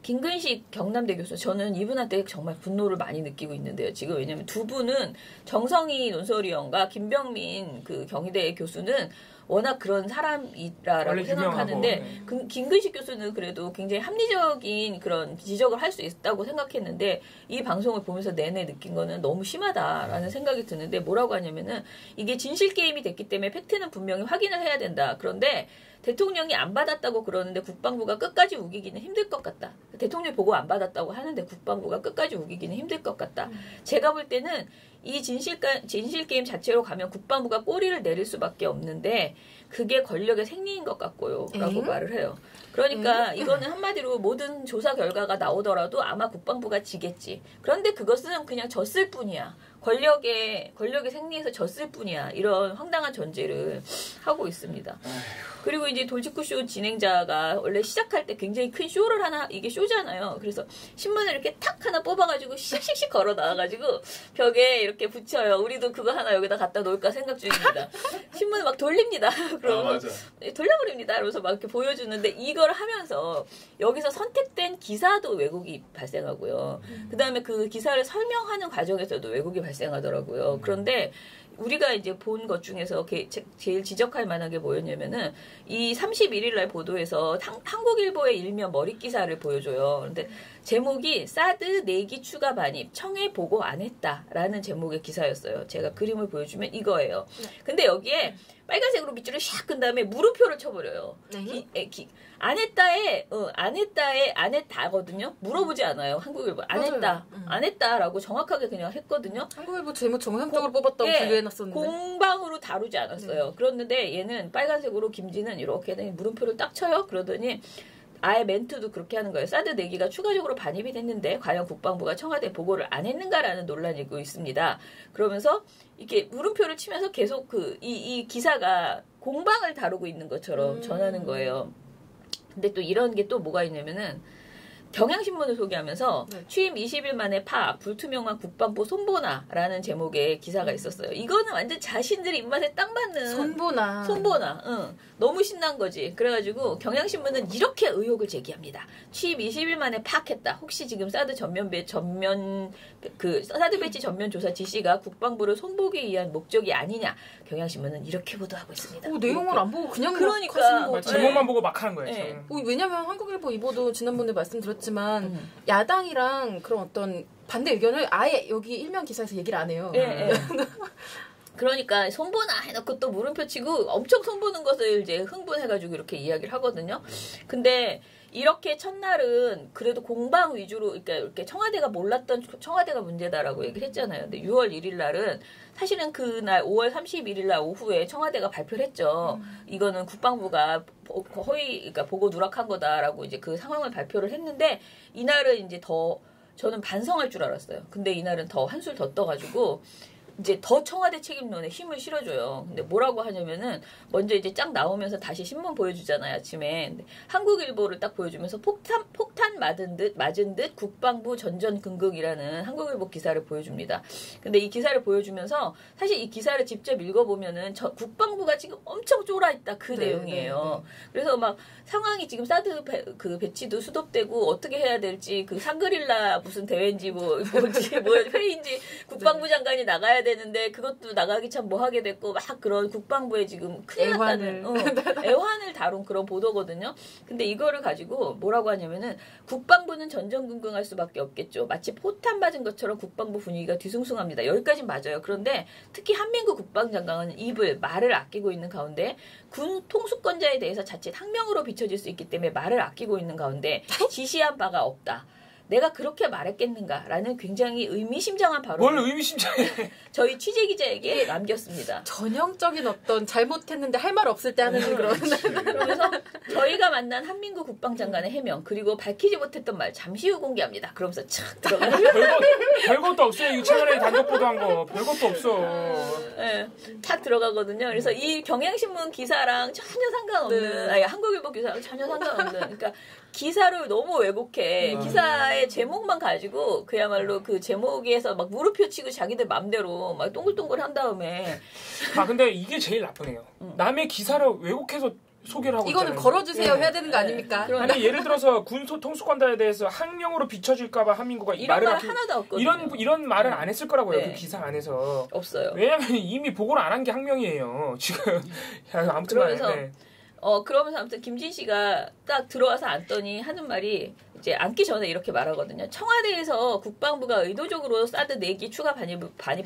김근식 경남대 교수, 저는 이분한테 정말 분노를 많이 느끼고 있는데요. 지금 왜냐면 두 분은 정성희 논설위원과 김병민 그 경희대 교수는 워낙 그런 사람이라고 생각하는데 김근식 교수는 그래도 굉장히 합리적인 그런 지적을 할 수 있다고 생각했는데 이 방송을 보면서 내내 느낀 거는 너무 심하다라는 생각이 드는데 뭐라고 하냐면은 이게 진실 게임이 됐기 때문에 팩트는 분명히 확인을 해야 된다. 그런데 대통령이 안 받았다고 그러는데 국방부가 끝까지 우기기는 힘들 것 같다. 대통령이 보고 안 받았다고 하는데 국방부가 끝까지 우기기는 힘들 것 같다. 제가 볼 때는 이 진실 게임 자체로 가면 국방부가 꼬리를 내릴 수밖에 없는데 그게 권력의 생리인 것 같고요. 라고 말을 해요. 그러니까 이거는 한마디로 모든 조사 결과가 나오더라도 아마 국방부가 지겠지. 그런데 그것은 그냥 졌을 뿐이야. 권력의 생리에서 졌을 뿐이야. 이런 황당한 전제를 하고 있습니다. 그리고 이제 돌직구쇼 진행자가 원래 시작할 때 굉장히 큰 쇼를 하나, 이게 쇼잖아요. 그래서 신문을 이렇게 탁 하나 뽑아가지고 씩씩씩 걸어 나와가지고 벽에 이렇게 붙여요. 우리도 그거 하나 여기다 갖다 놓을까 생각 중입니다. 신문을 막 돌립니다. 그러면 돌려버립니다. 그러면서 막 이렇게 보여주는데 이걸 하면서 여기서 선택된 기사도 왜곡이 발생하고요. 그 다음에 그 기사를 설명하는 과정에서도 왜곡이 발생하더라고요. 그런데 우리가 이제 본 것 중에서 제일 지적할 만한 게 뭐였냐면은 이 31일 날 보도에서 한국일보의 일면 머릿 기사를 보여줘요. 그런데 제목이 사드 4기 추가 반입 청해 보고 안 했다라는 제목의 기사였어요. 제가 그림을 보여주면 이거예요. 근데 여기에 빨간색으로 밑줄을 샥 끈 다음에 물음표를 쳐버려요. 안 했다에 안 했다거든요. 물어보지 않아요. 한국일보 안 했다라고 정확하게 그냥 했거든요. 한국일보 제목 정상적으로 뽑았다고 분류해놨었는데 공방으로 다루지 않았어요. 그런데 얘는 빨간색으로 김지는 이렇게 물음표를 딱 쳐요. 그러더니 아예 멘트도 그렇게 하는 거예요. 사드 4기가 추가적으로 반입이 됐는데 과연 국방부가 청와대 보고를 안 했는가라는 논란이 있고 있습니다. 그러면서 이렇게 물음표를 치면서 계속 이 기사가 공방을 다루고 있는 것처럼 전하는 거예요. 근데 또 이런 게 또 뭐가 있냐면은 경향신문을 소개하면서 네. 취임 20일 만에 파 불투명한 국방부 손보나라는 제목의 기사가 있었어요. 이거는 완전 자신들 입맛에 딱 맞는 손보나. 응. 너무 신난 거지. 그래가지고 경향신문은 이렇게 의혹을 제기합니다. 취임 20일 만에 파악했다. 혹시 지금 사드 사드 배치 전면 조사 지시가 국방부를 손보기 위한 목적이 아니냐. 경향신문은 이렇게 보도하고 있습니다. 내용을 안 보고 그냥 그러니까. 하시는 거 제목만 보고 막 하는 거예요. 네. 왜냐면 한국일보 이보도 지난번에 말씀드렸지만 야당이랑 그런 어떤 반대 의견을 아예 여기 일면 기사에서 얘기를 안 해요. 예. 그러니까 손보나 해놓고 또 물음표 치고 엄청 손보는 것을 이제 흥분해가지고 이렇게 이야기를 하거든요. 근데 이렇게 첫날은 그래도 공방 위주로 그러니까 이렇게 청와대가 몰랐던 청와대가 문제다라고 얘기를 했잖아요. 근데 6월 1일 날은 사실은 그날 5월 31일 날 오후에 청와대가 발표를 했죠. 이거는 국방부가 그러니까 보고 누락한 거다라고 이제 그 상황을 발표를 했는데 이날은 이제 더 저는 반성할 줄 알았어요. 근데 이날은 더 한술 더 떠가지고 이제 더 청와대 책임론에 힘을 실어줘요. 근데 뭐라고 하냐면은 먼저 이제 쫙 나오면서 다시 신문 보여주잖아요, 아침에. 근데 한국일보를 딱 보여주면서 폭탄 맞은 듯 국방부 전전긍긍이라는 한국일보 기사를 보여줍니다. 근데 이 기사를 보여주면서 사실 이 기사를 직접 읽어보면은 국방부가 지금 엄청 쫄아있다 그 내용이에요. 그래서 막 상황이 지금 사드 배치도 수dob되고 어떻게 해야 될지 그 샹그릴라 무슨 대회인지 뭐지 회의인지 국방부 장관이 나가야 되는데 그것도 나가기 참 뭐하게 됐고 막 그런 국방부에 지금 큰일 났다는 애환을 다룬 그런 보도거든요. 근데 이거를 가지고 뭐라고 하냐면은 국방부는 전전긍긍할 수밖에 없겠죠. 마치 포탄 맞은 것처럼 국방부 분위기가 뒤숭숭합니다. 여기까지는 맞아요. 그런데 특히 한민구 국방장관은 말을 아끼고 있는 가운데 군 통수권자에 대해서 자칫 항명으로 비춰질 수 있기 때문에 말을 아끼고 있는 가운데 지시한 바가 없다. 내가 그렇게 말했겠는가라는 굉장히 의미심장한 발언을 뭘 의미심장해. 저희 취재기자에게 남겼습니다. 전형적인 어떤 잘못했는데 할 말 없을 때 하는 그런. 그러면서 저희가 만난 한민구 국방장관의 해명 그리고 밝히지 못했던 말 잠시 후 공개합니다. 그러면서 착 들어가요. 별것도 없어요. 이거 최근에 단독 보도한 거 별것도 없어. 네, 탁 들어가거든요. 그래서 이 경향신문 기사랑 전혀 상관없는 아니 한국일보 기사랑 전혀 상관없는 그러니까 기사를 너무 왜곡해. 기사의 제목만 가지고 그야말로 그 제목에서 막 물음표 치고 자기들 맘대로 막 동글동글 한 다음에 근데 이게 제일 나쁘네요. 남의 기사를 왜곡해서 소개를 하고 이거는 있잖아요. 걸어주세요 해야 되는 거 아닙니까? 아니 예를 들어서 군 통수권자에 대해서 항명으로 비춰질까봐 한민구가 이런 말 하나도 없거든요. 이런 말은 안 했을 거라고요. 네. 그 기사 안에서 없어요. 왜냐면 이미 보고를 안 한 게 항명이에요. 지금 아무튼 그러면서 네. 그러면서 아무튼 김진 씨가 딱 들어와서 앉더니 하는 말이 이제 앉기 전에 이렇게 말하거든요. 청와대에서 국방부가 의도적으로 사드 4기 추가 반입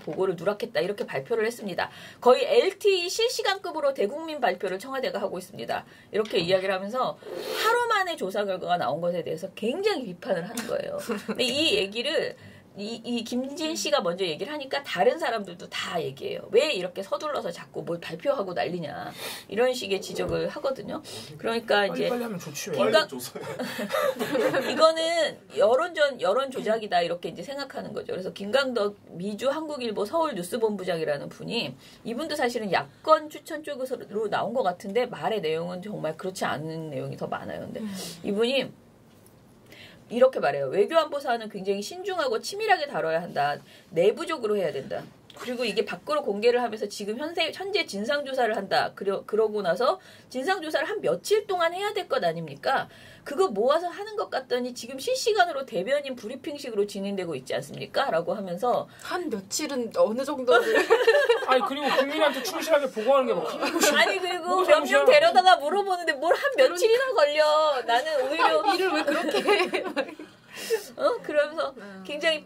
보고를 누락했다 이렇게 발표를 했습니다. 거의 LTE 실시간급으로 대국민 발표를 청와대가 하고 있습니다. 이렇게 이야기를 하면서 하루 만에 조사 결과가 나온 것에 대해서 굉장히 비판을 하는 거예요. 근데 이 얘기를 이 김진 씨가 먼저 얘기를 하니까 다른 사람들도 다 얘기해요. 왜 이렇게 서둘러서 자꾸 뭘 발표하고 난리냐 이런 식의 지적을 하거든요. 그러니까 이제 빨리 하면 좋지. 이거는 여론 조작이다 이렇게 이제 생각하는 거죠. 그래서 김강덕 미주 한국일보 서울 뉴스본부장이라는 분이 이분도 사실은 야권 추천 쪽으로 나온 것 같은데 말의 내용은 정말 그렇지 않은 내용이 더 많아요. 근데 이분이 이렇게 말해요. 외교안보 사안은 굉장히 신중하고 치밀하게 다뤄야 한다. 내부적으로 해야 된다. 그리고 이게 밖으로 공개를 하면서 지금 현재 진상조사를 한다. 그러고 나서 진상조사를 한 며칠 동안 해야 될 것 아닙니까? 그거 모아서 하는 것 같더니 지금 실시간으로 대변인 브리핑식으로 진행되고 있지 않습니까? 라고 하면서 한 며칠은 어느 정도를 아니 그리고 국민한테 충실하게 보고하는 게 뭐 아니 그리고 몇 명 데려다가 물어보는데 뭘 한 며칠이나 걸려. 나는 오히려 일을 왜 그렇게 해? 그러면서 굉장히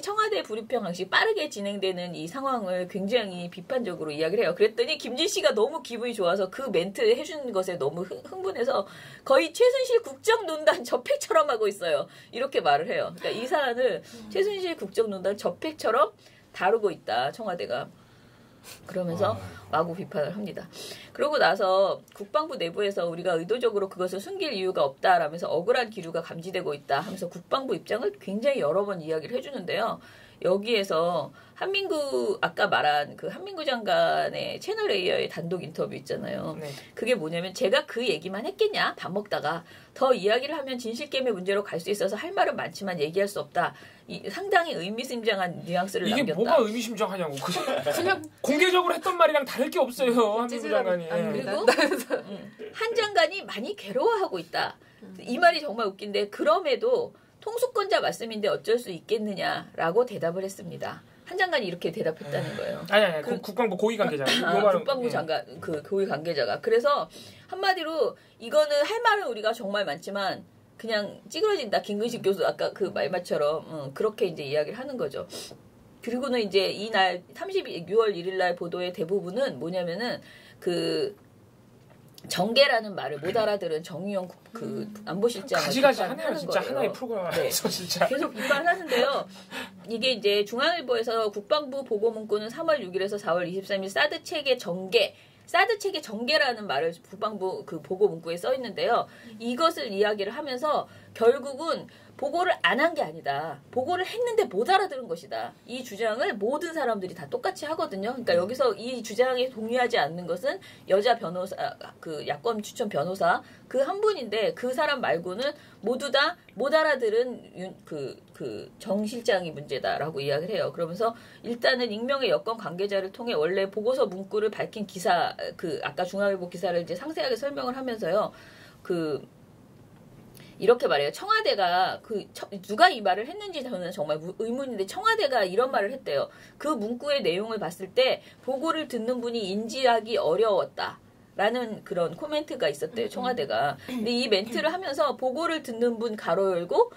청와대 브리핑 방식 빠르게 진행되는 이 상황을 굉장히 비판적으로 이야기를 해요. 그랬더니 김진 씨가 너무 기분이 좋아서 그 멘트 해준 것에 너무 흥분해서 거의 최순실 국정농단 접팩처럼 하고 있어요. 이렇게 말을 해요. 그러니까 이 사안을 최순실 국정농단 접팩처럼 다루고 있다. 청와대가. 그러면서 마구 비판을 합니다. 그러고 나서 국방부 내부에서 우리가 의도적으로 그것을 숨길 이유가 없다라면서 억울한 기류가 감지되고 있다 하면서 국방부 입장을 굉장히 여러 번 이야기를 해주는데요. 여기에서 한민구 아까 말한 그 한민구 장관의 채널 A와의 단독 인터뷰 있잖아요. 네. 그게 뭐냐면 제가 그 얘기만 했겠냐? 밥 먹다가 더 이야기를 하면 진실게임의 문제로 갈 수 있어서 할 말은 많지만 얘기할 수 없다. 상당히 의미심장한 뉘앙스를 이게 남겼다. 뭐가 의미심장하냐고. 그냥 공개적으로 했던 말이랑 다를 게 없어요. 한민구 장관이. 그리고 한 장관이 많이 괴로워하고 있다. 이 말이 정말 웃긴데 그럼에도 통수권자 말씀인데 어쩔 수 있겠느냐라고 대답을 했습니다. 한 장관이 이렇게 대답했다는 거예요. 아니, 국방부 고위 관계자. 국방부 장관, 그 고위 관계자가. 그래서 한마디로 이거는 할 말은 우리가 정말 많지만 그냥 찌그러진다. 김근식 교수 아까 그 말말처럼 그렇게 이제 이야기를 하는 거죠. 그리고는 이제 이날 6월 1일 날 보도의 대부분은 뭐냐면은 그 정계라는 말을 못 알아들은 정의용 그 안보실장을 가지가지 하네요. 진짜 거예요. 하나의 프로그램에서 진짜 계속 비판하는데요. 이게 이제 중앙일보에서 국방부 보고 문구는 3월 6일에서 4월 23일 사드 체계 전개라는 말을 국방부 그 보고 문구에 써 있는데요. 이것을 이야기를 하면서 결국은 보고를 안 한 게 아니다. 보고를 했는데 못 알아들은 것이다. 이 주장을 모든 사람들이 다 똑같이 하거든요. 그러니까 여기서 이 주장에 동의하지 않는 것은 여자 변호사, 그 야권 추천 변호사 그 한 분인데 그 사람 말고는 모두 다 못 알아들은 그 정 실장이 문제다라고 이야기를 해요. 그러면서 일단은 익명의 여권 관계자를 통해 원래 보고서 문구를 밝힌 기사, 그 아까 중앙일보 기사를 이제 상세하게 설명을 하면서요. 이렇게 말해요. 청와대가 누가 이 말을 했는지 저는 정말 의문인데 청와대가 이런 말을 했대요. 그 문구의 내용을 봤을 때 보고를 듣는 분이 인지하기 어려웠다. 라는 그런 코멘트가 있었대요. 청와대가. 근데 이 멘트를 하면서 보고를 듣는 분 가로 열고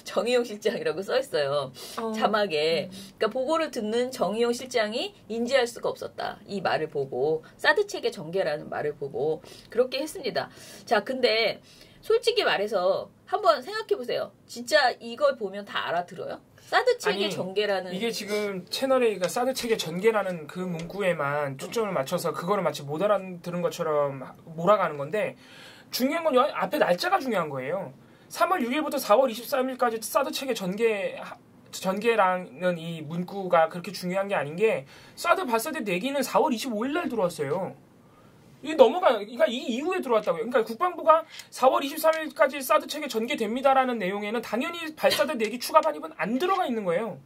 정의용 실장이라고 써 있어요. 자막에. 그러니까 보고를 듣는 정의용 실장이 인지할 수가 없었다. 이 말을 보고 사드 체계 전개라는 말을 보고 그렇게 했습니다. 자, 근데 솔직히 말해서 한번 생각해 보세요. 진짜 이걸 보면 다 알아들어요? 사드 체계 전개라는 이게 지금 채널A가 사드 체계 전개라는 그 문구에만 초점을 맞춰서 그거를 마치 못 알아들은 것처럼 몰아가는 건데 중요한 건 앞에 날짜가 중요한 거예요. 3월 6일부터 4월 23일까지 사드 체계 전개라는 이 문구가 그렇게 중요한 게 아닌 게 사드 발사대 내기는 4월 25일 날 들어왔어요. 이게 그러니까 이 이후에 들어왔다고요. 그러니까 국방부가 4월 23일까지 사드 체계 전개됩니다라는 내용에는 당연히 발사대 내기 추가 반입은 안 들어가 있는 거예요.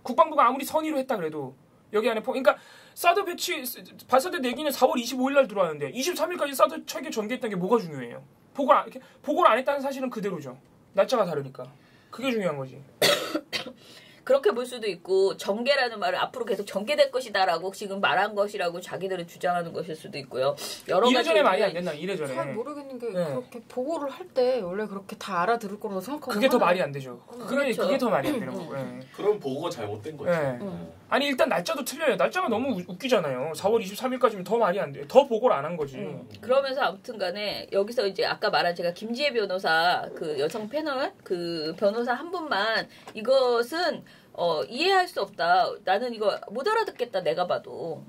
국방부가 아무리 선의로 했다 그래도 여기 안에 그러니까 사드 배치 발사대 내기는 4월 25일 날 들어왔는데 23일까지 사드 체계 전개했다는 게 뭐가 중요해요? 보고를 안 했다는 사실은 그대로죠. 날짜가 다르니까. 그게 중요한 거지. 그렇게 볼 수도 있고 전개라는 말을 앞으로 계속 전개될 것이다라고 지금 말한 것이라고 자기들은 주장하는 것일 수도 있고요. 여러 이래저래 말이 안 된다. 이래저래. 잘 모르겠는 게 그렇게 보고를 할 때 원래 그렇게 다 알아들을 거라고 생각하고 그게 더 말이 안 되죠. 그렇죠. 그게 더 말이 안 되는 거고. 그럼 보고가 잘못된 거죠. 아니 일단 날짜도 틀려요. 날짜가 너무 웃기잖아요. 4월 23일까지면 더 말이 안 돼. 더 보고를 안 한 거지. 그러면서 아무튼간에 여기서 이제 아까 말한 제가 김지혜 변호사 그 여성 패널 그 변호사 한 분만 이것은 이해할 수 없다. 나는 이거 못 알아듣겠다. 내가 봐도.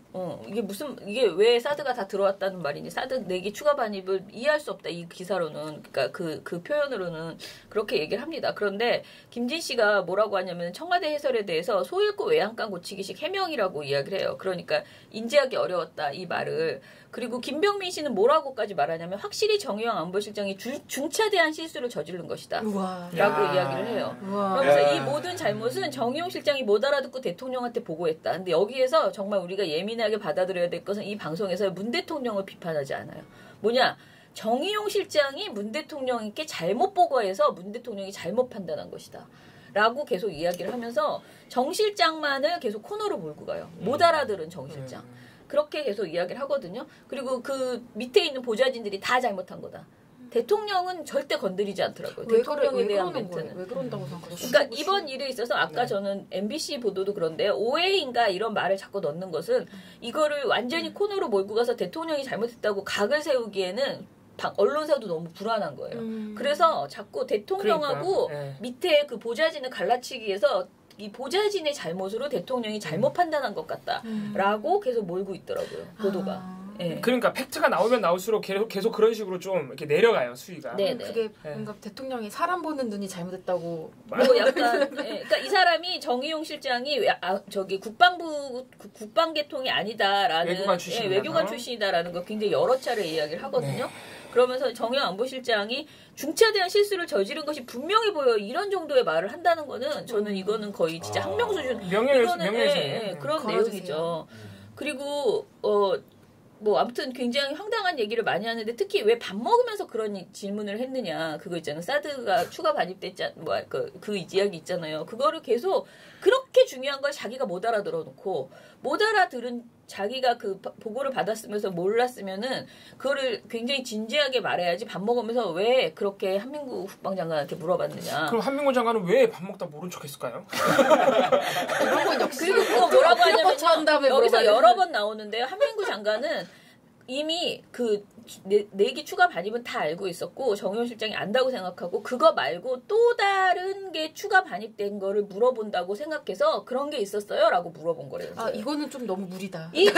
이게 왜 사드가 다 들어왔다는 말이니. 사드 내기 추가 반입을 이해할 수 없다. 이 기사로는. 그러니까 그 표현으로는 그렇게 얘기를 합니다. 그런데 김진 씨가 뭐라고 하냐면 청와대 해설에 대해서 소잃고 외양간 고치기식 해명이라고 이야기를 해요. 그러니까 인지하기 어려웠다. 이 말을. 그리고 김병민 씨는 뭐라고까지 말하냐면 확실히 정의용 안보실장이 중차대한 실수를 저지른 것이다. 라고 이야기를 해요. 그러면서 이 모든 잘못은 정의용 실장이 못 알아듣고 대통령한테 보고했다. 근데 여기에서 정말 우리가 예민하게 받아들여야 될 것은 이 방송에서 문 대통령을 비판하지 않아요. 뭐냐? 정의용 실장이 문 대통령께 잘못 보고해서 문 대통령이 잘못 판단한 것이다. 라고 계속 이야기를 하면서 정 실장만을 계속 코너로 몰고 가요. 못 알아들은 정 실장. 그렇게 계속 이야기를 하거든요. 그리고 그 밑에 있는 보좌진들이 다 잘못한 거다. 대통령은 절대 건드리지 않더라고요. 대통령에 대한 멘트는. 왜 그런다고 생각하세요? 그러니까 이번 일에 있어서 아까 저는 MBC 보도도 그런데요. 오해인가 이런 말을 자꾸 넣는 것은 이거를 완전히 코너로 몰고 가서 대통령이 잘못했다고 각을 세우기에는 언론사도 너무 불안한 거예요. 그래서 자꾸 대통령하고 밑에 그 보좌진을 갈라치기 위해서 이 보좌진의 잘못으로 대통령이 잘못 판단한 것 같다라고 계속 몰고 있더라고요. 보도가. 네. 그러니까 팩트가 나오면 나올수록 계속 그런 식으로 좀 이렇게 내려가요 수위가. 네. 그게 뭔가 대통령이 사람 보는 눈이 잘못됐다고. 뭐 약간 그러니까 이 사람이 정의용 실장이 저기 국방계통이 아니다라는 외교관 출신이다라는 거 굉장히 여러 차례 이야기를 하거든요. 그러면서 정의용 안보실장이 중차대한 실수를 저지른 것이 분명히 보여 이런 정도의 말을 한다는 거는 저는 이거는 거의 진짜 학명 수준 명예훼손 그런 내용이죠. 그리고 뭐 아무튼 굉장히 황당한 얘기를 많이 하는데 특히 왜 밥 먹으면서 그런 질문을 했느냐 그거 있잖아요. 사드가 추가 반입됐지 그 이야기 있잖아요. 그거를 계속 그렇게 중요한 걸 자기가 못 알아들어놓고 못 알아들은 자기가 그 보고를 받았으면서 몰랐으면은 그거를 굉장히 진지하게 말해야지 밥 먹으면서 왜 그렇게 한민구 국방장관한테 물어봤느냐. 그럼 한민구 장관은 왜 밥 먹다 모른 척했을까요? 이런 건 역시 그리고 그거 뭐라고 하냐면 여기서 여러 번 나오는데요. 한민구 장관은 이미 그 내기 추가 반입은 다 알고 있었고 정의용 실장이 안다고 생각하고 그거 말고 또 다른 게 추가 반입된 거를 물어본다고 생각해서 그런 게 있었어요? 라고 물어본 거래요. 이거는 좀 너무 무리다. 이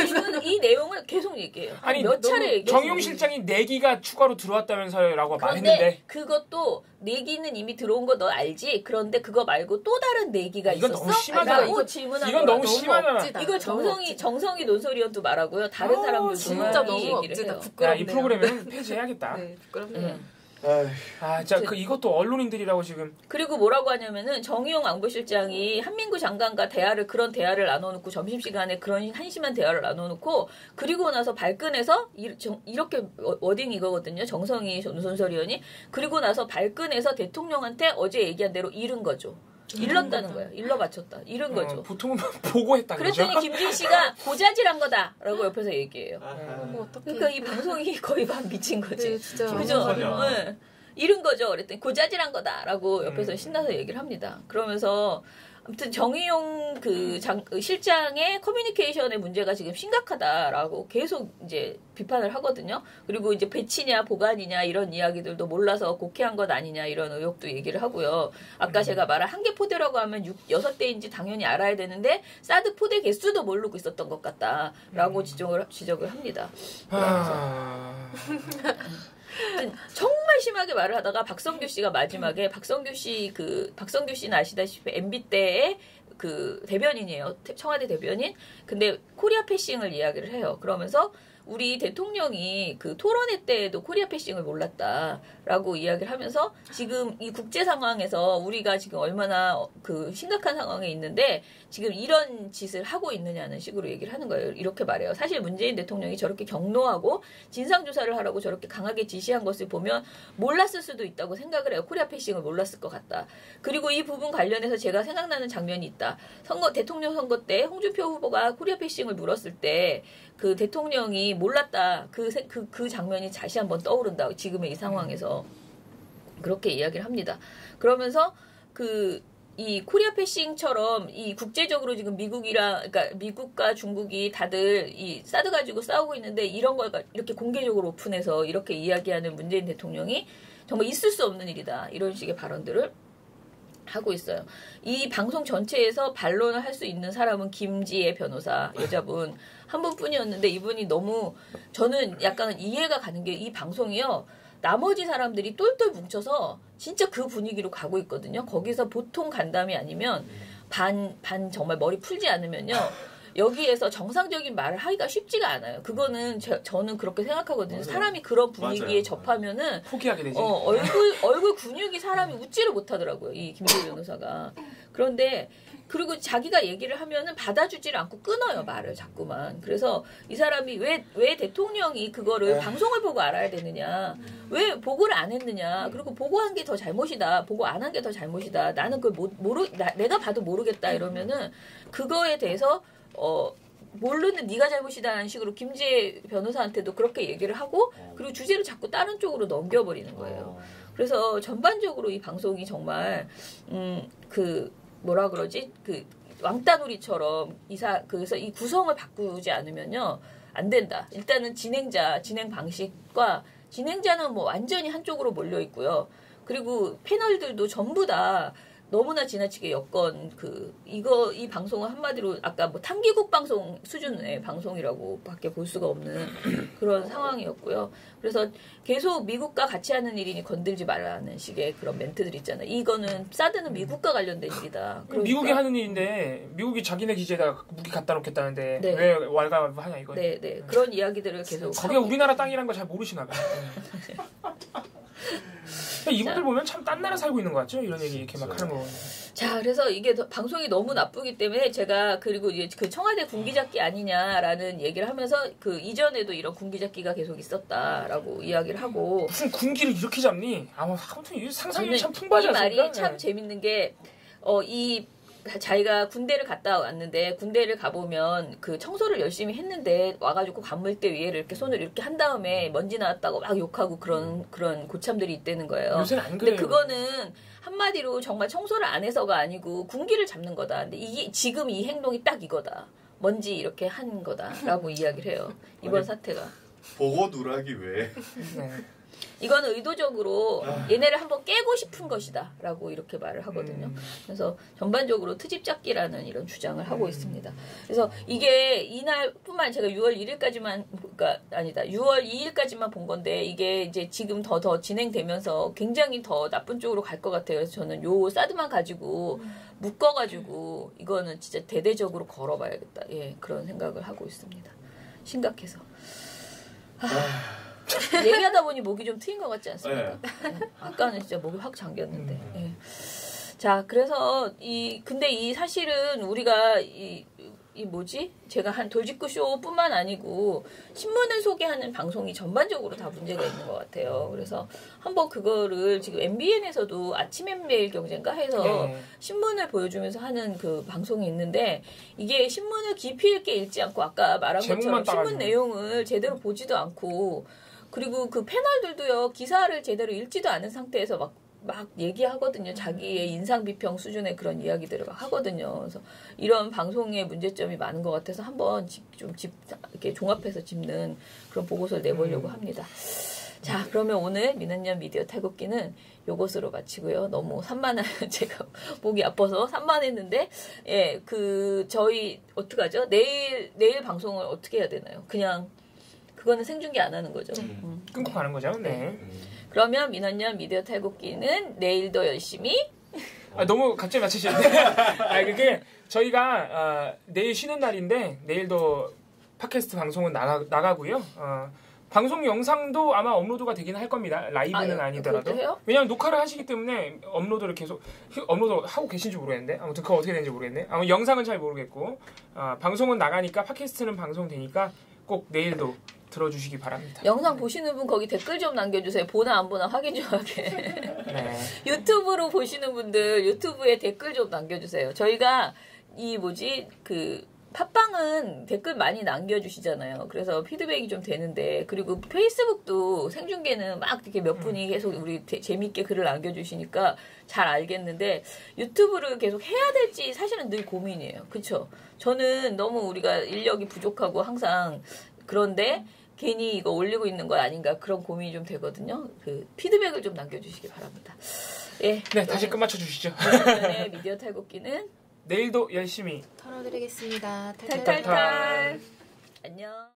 내용을 계속 얘기해요. 아니 몇 차례 얘기해요. 정의용 실장이 내기가 추가로 들어왔다면서요 라고 말했는데 그런데 그것도 내기는 이미 들어온 거 너 알지? 그런데 그거 말고 또 다른 내기가 이건 있었어? 너무 심하다. 라고 질문한 이건 너무 심하다. 이거 정성이 논설위원도 말하고요. 다른 사람들도 진짜 너무 얘기를 해요. 야, 이 프로그램은 폐지해야겠다. 네, 부끄럽네요. 이것도 언론인들이라고 지금. 그리고 뭐라고 하냐면은 정의용 안보실장이 한민구 장관과 그런 대화를 나눠놓고 점심시간에 그런 한심한 대화를 나눠놓고 그리고 나서 발끈해서 이렇게 워딩 이거거든요. 정성희 논설위원이 그리고 나서 발끈해서 대통령한테 어제 얘기한 대로 잃은 거죠. 일렀다는 거예요. 일러 바쳤다. 잃은 거죠. 보통은 보고했다. 그랬더니 김진 씨가 고자질한 거다라고 옆에서 얘기해요. 그러니까 이 방송이 거의 막 미친 거지. 네, 진짜. 그죠? 네. 잃은 거죠. 그랬더니 고자질한 거다라고 옆에서 신나서 얘기를 합니다. 그러면서 아무튼 정의용 그 실장의 커뮤니케이션의 문제가 지금 심각하다라고 계속 이제 비판을 하거든요. 그리고 이제 배치냐 보관이냐 이런 이야기들도 몰라서 곡해한 것 아니냐 이런 의혹도 얘기를 하고요. 아까 제가 말한 한 개 포대라고 하면 6대인지 당연히 알아야 되는데 사드 포대 개수도 모르고 있었던 것 같다라고 지적을 합니다. 정말 심하게 말을 하다가 박성규 씨가 마지막에 박성규 씨는 아시다시피 MB 때의 그 대변인이에요. 청와대 대변인. 근데 코리아 패싱을 이야기를 해요. 그러면서 우리 대통령이 그 토론회 때에도 코리아 패싱을 몰랐다라고 이야기를 하면서 지금 이 국제 상황에서 우리가 지금 얼마나 그 심각한 상황에 있는데 지금 이런 짓을 하고 있느냐는 식으로 얘기를 하는 거예요. 이렇게 말해요. 사실 문재인 대통령이 저렇게 경로하고 진상조사를 하라고 저렇게 강하게 지시한 것을 보면 몰랐을 수도 있다고 생각을 해요. 코리아 패싱을 몰랐을 것 같다. 그리고 이 부분 관련해서 제가 생각나는 장면이 있다. 대통령 선거 때 홍준표 후보가 코리아 패싱을 물었을 때 그 대통령이 몰랐다. 그 장면이 다시 한번 떠오른다. 지금의 이 상황에서. 그렇게 이야기를 합니다. 그러면서 이 코리아 패싱처럼 이 국제적으로 지금 그러니까 미국과 중국이 다들 이 사드 가지고 싸우고 있는데 이런 걸 이렇게 공개적으로 오픈해서 이렇게 이야기하는 문재인 대통령이 정말 있을 수 없는 일이다. 이런 식의 발언들을 하고 있어요. 이 방송 전체에서 반론을 할 수 있는 사람은 김지혜 변호사, 여자분 한 분뿐이었는데 이분이 너무 저는 약간 이해가 가는 게 이 방송이요. 나머지 사람들이 똘똘 뭉쳐서 진짜 그 분위기로 가고 있거든요. 거기서 보통 간담이 아니면 반 정말 머리 풀지 않으면요. 여기에서 정상적인 말을 하기가 쉽지가 않아요. 그거는 저는 그렇게 생각하거든요. 맞아요. 사람이 그런 분위기에 접하면은 포기하게 되지. 얼굴 근육이 사람이 웃지를 못하더라고요. 이 김지혜 변호사가. 그런데 그리고 자기가 얘기를 하면은 받아주지를 않고 끊어요. 말을 자꾸만. 그래서 이 사람이 왜 대통령이 그거를 방송을 보고 알아야 되느냐. 왜 보고를 안 했느냐. 그리고 보고한 게 더 잘못이다. 보고 안 한 게 더 잘못이다. 나는 그걸 내가 봐도 모르겠다. 이러면은 그거에 대해서 모르는 네가 잘못이다라는 식으로 김지혜 변호사한테도 그렇게 얘기를 하고 그리고 주제를 자꾸 다른 쪽으로 넘겨버리는 거예요. 그래서 전반적으로 이 방송이 정말 뭐라 그러지? 왕따놀이처럼 그래서 이 구성을 바꾸지 않으면요 안 된다. 일단은 진행 방식과 진행자는 뭐 완전히 한쪽으로 몰려 있고요. 그리고 패널들도 전부 다 너무나 지나치게 여건 이 방송은 한마디로 아까 뭐 탐기국 방송 수준의 방송이라고 밖에 볼 수가 없는 그런 상황이었고요. 그래서 계속 미국과 같이 하는 일이니 건들지 말라는 식의 그런 멘트들 있잖아요. 이거는 사드는 미국과 관련된 일이다. 그러니까, 미국이 하는 일인데 미국이 자기네 기지에다 무기 갖다 놓겠다는데 네. 왜 왈가왈부하냐 이거. 네. 그런 이야기들을 계속 거기가 우리나라 땅이란 걸 잘 모르시나 봐요. 이분들 보면 참 딴 나라 살고 있는 것 같죠? 이런 얘기 이렇게 막 하는 거. 자, 그래서 이게 방송이 너무 나쁘기 때문에 제가 그리고 이제 그 청와대 군기잡기 아니냐라는 얘기를 하면서 그 이전에도 이런 군기잡기가 계속 있었다라고 이야기를 하고 무슨 군기를 이렇게 잡니? 아무튼 상상력이 참 풍부하지 이 않습니까? 말이 참 재밌는 게 자기가 군대를 갔다 왔는데 군대를 가보면 그 청소를 열심히 했는데 와가지고 관물대 위에를 이렇게 손을 이렇게 한 다음에 먼지 나왔다고 막 욕하고 그런 고참들이 있다는 거예요. 요새는 안 근데 그래요. 그거는 한마디로 정말 청소를 안 해서가 아니고 군기를 잡는 거다. 근데 이게 지금 이 행동이 딱 이거다. 먼지 이렇게 한 거다라고 이야기를 해요. 이번 사태가. 보고 누락이 왜? 네. 이거는 의도적으로 얘네를 한번 깨고 싶은 것이다 라고 이렇게 말을 하거든요. 그래서 전반적으로 트집잡기라는 이런 주장을 하고 있습니다. 그래서 이게 이날뿐만 제가 6월 1일까지만 그러니까 아니다 6월 2일까지만 본 건데 이게 이제 지금 더 진행되면서 굉장히 더 나쁜 쪽으로 갈 것 같아요. 그래서 저는 요 사드만 가지고 묶어가지고 이거는 진짜 대대적으로 걸어봐야겠다. 예, 그런 생각을 하고 있습니다. 심각해서. 얘기하다 보니 목이 좀 트인 것 같지 않습니까? 네. 아까는 진짜 목이 확 잠겼는데. 예. 자, 그래서 근데 이 사실은 우리가 제가 한 돌직구 쇼뿐만 아니고 신문을 소개하는 방송이 전반적으로 다 문제가 있는 것 같아요. 그래서 한번 그거를 지금 MBN에서도 아침 엠메일 경제인가 해서 신문을 보여주면서 하는 그 방송이 있는데 이게 신문을 깊이 있게 읽지 않고 아까 말한 것처럼 신문 내용을 제대로 보지도 않고 그리고 그 패널들도요 기사를 제대로 읽지도 않은 상태에서 막 얘기하거든요. 자기의 인상 비평 수준의 그런 이야기들을 막 하거든요. 그래서 이런 방송의 문제점이 많은 것 같아서 한번 이렇게 종합해서 짚는 그런 보고서를 내보려고 합니다. 자, 그러면 오늘 민은년 미디어 탈곡기는 요것으로 마치고요. 너무 산만한 제가 목이 아파서 산만했는데 예, 저희 어떡하죠? 내일 방송을 어떻게 해야 되나요? 그냥 그거는 생중계 안 하는 거죠. 끊고 가는 거죠. 네. 그러면 민원년 미디어 탈곡기는 내일도 열심히 너무 갑자기 맞추시는데 그게 저희가 내일 쉬는 날인데 내일도 팟캐스트 방송은 나가고요. 방송 영상도 아마 업로드가 되긴 할 겁니다. 라이브는 아니더라도. 왜냐하면 녹화를 하시기 때문에 업로드를 계속 업로드하고 계신지 모르겠는데 아무튼 그거 어떻게 되는지 모르겠네. 아무 영상은 잘 모르겠고 방송은 나가니까 팟캐스트는 방송되니까 꼭 내일도 들어주시기 바랍니다. 영상 보시는 분 거기 댓글 좀 남겨주세요. 보나 안 보나 확인 좀 하게. 네. 유튜브로 보시는 분들 유튜브에 댓글 좀 남겨주세요. 저희가 팟빵은 댓글 많이 남겨주시잖아요. 그래서 피드백이 좀 되는데 그리고 페이스북도 생중계는 막 이렇게 몇 분이 계속 우리 재밌게 글을 남겨주시니까 잘 알겠는데 유튜브를 계속 해야 될지 사실은 늘 고민이에요. 그렇죠? 저는 너무 우리가 인력이 부족하고 항상 그런데 괜히 이거 올리고 있는 건 아닌가 그런 고민이 좀 되거든요. 피드백을 좀 남겨주시기 바랍니다. 예, 네, 다시 끝 맞춰주시죠. 민원년의 미디어 탈곡기는 내일도 열심히 털어드리겠습니다. 탈탈탈. 안녕.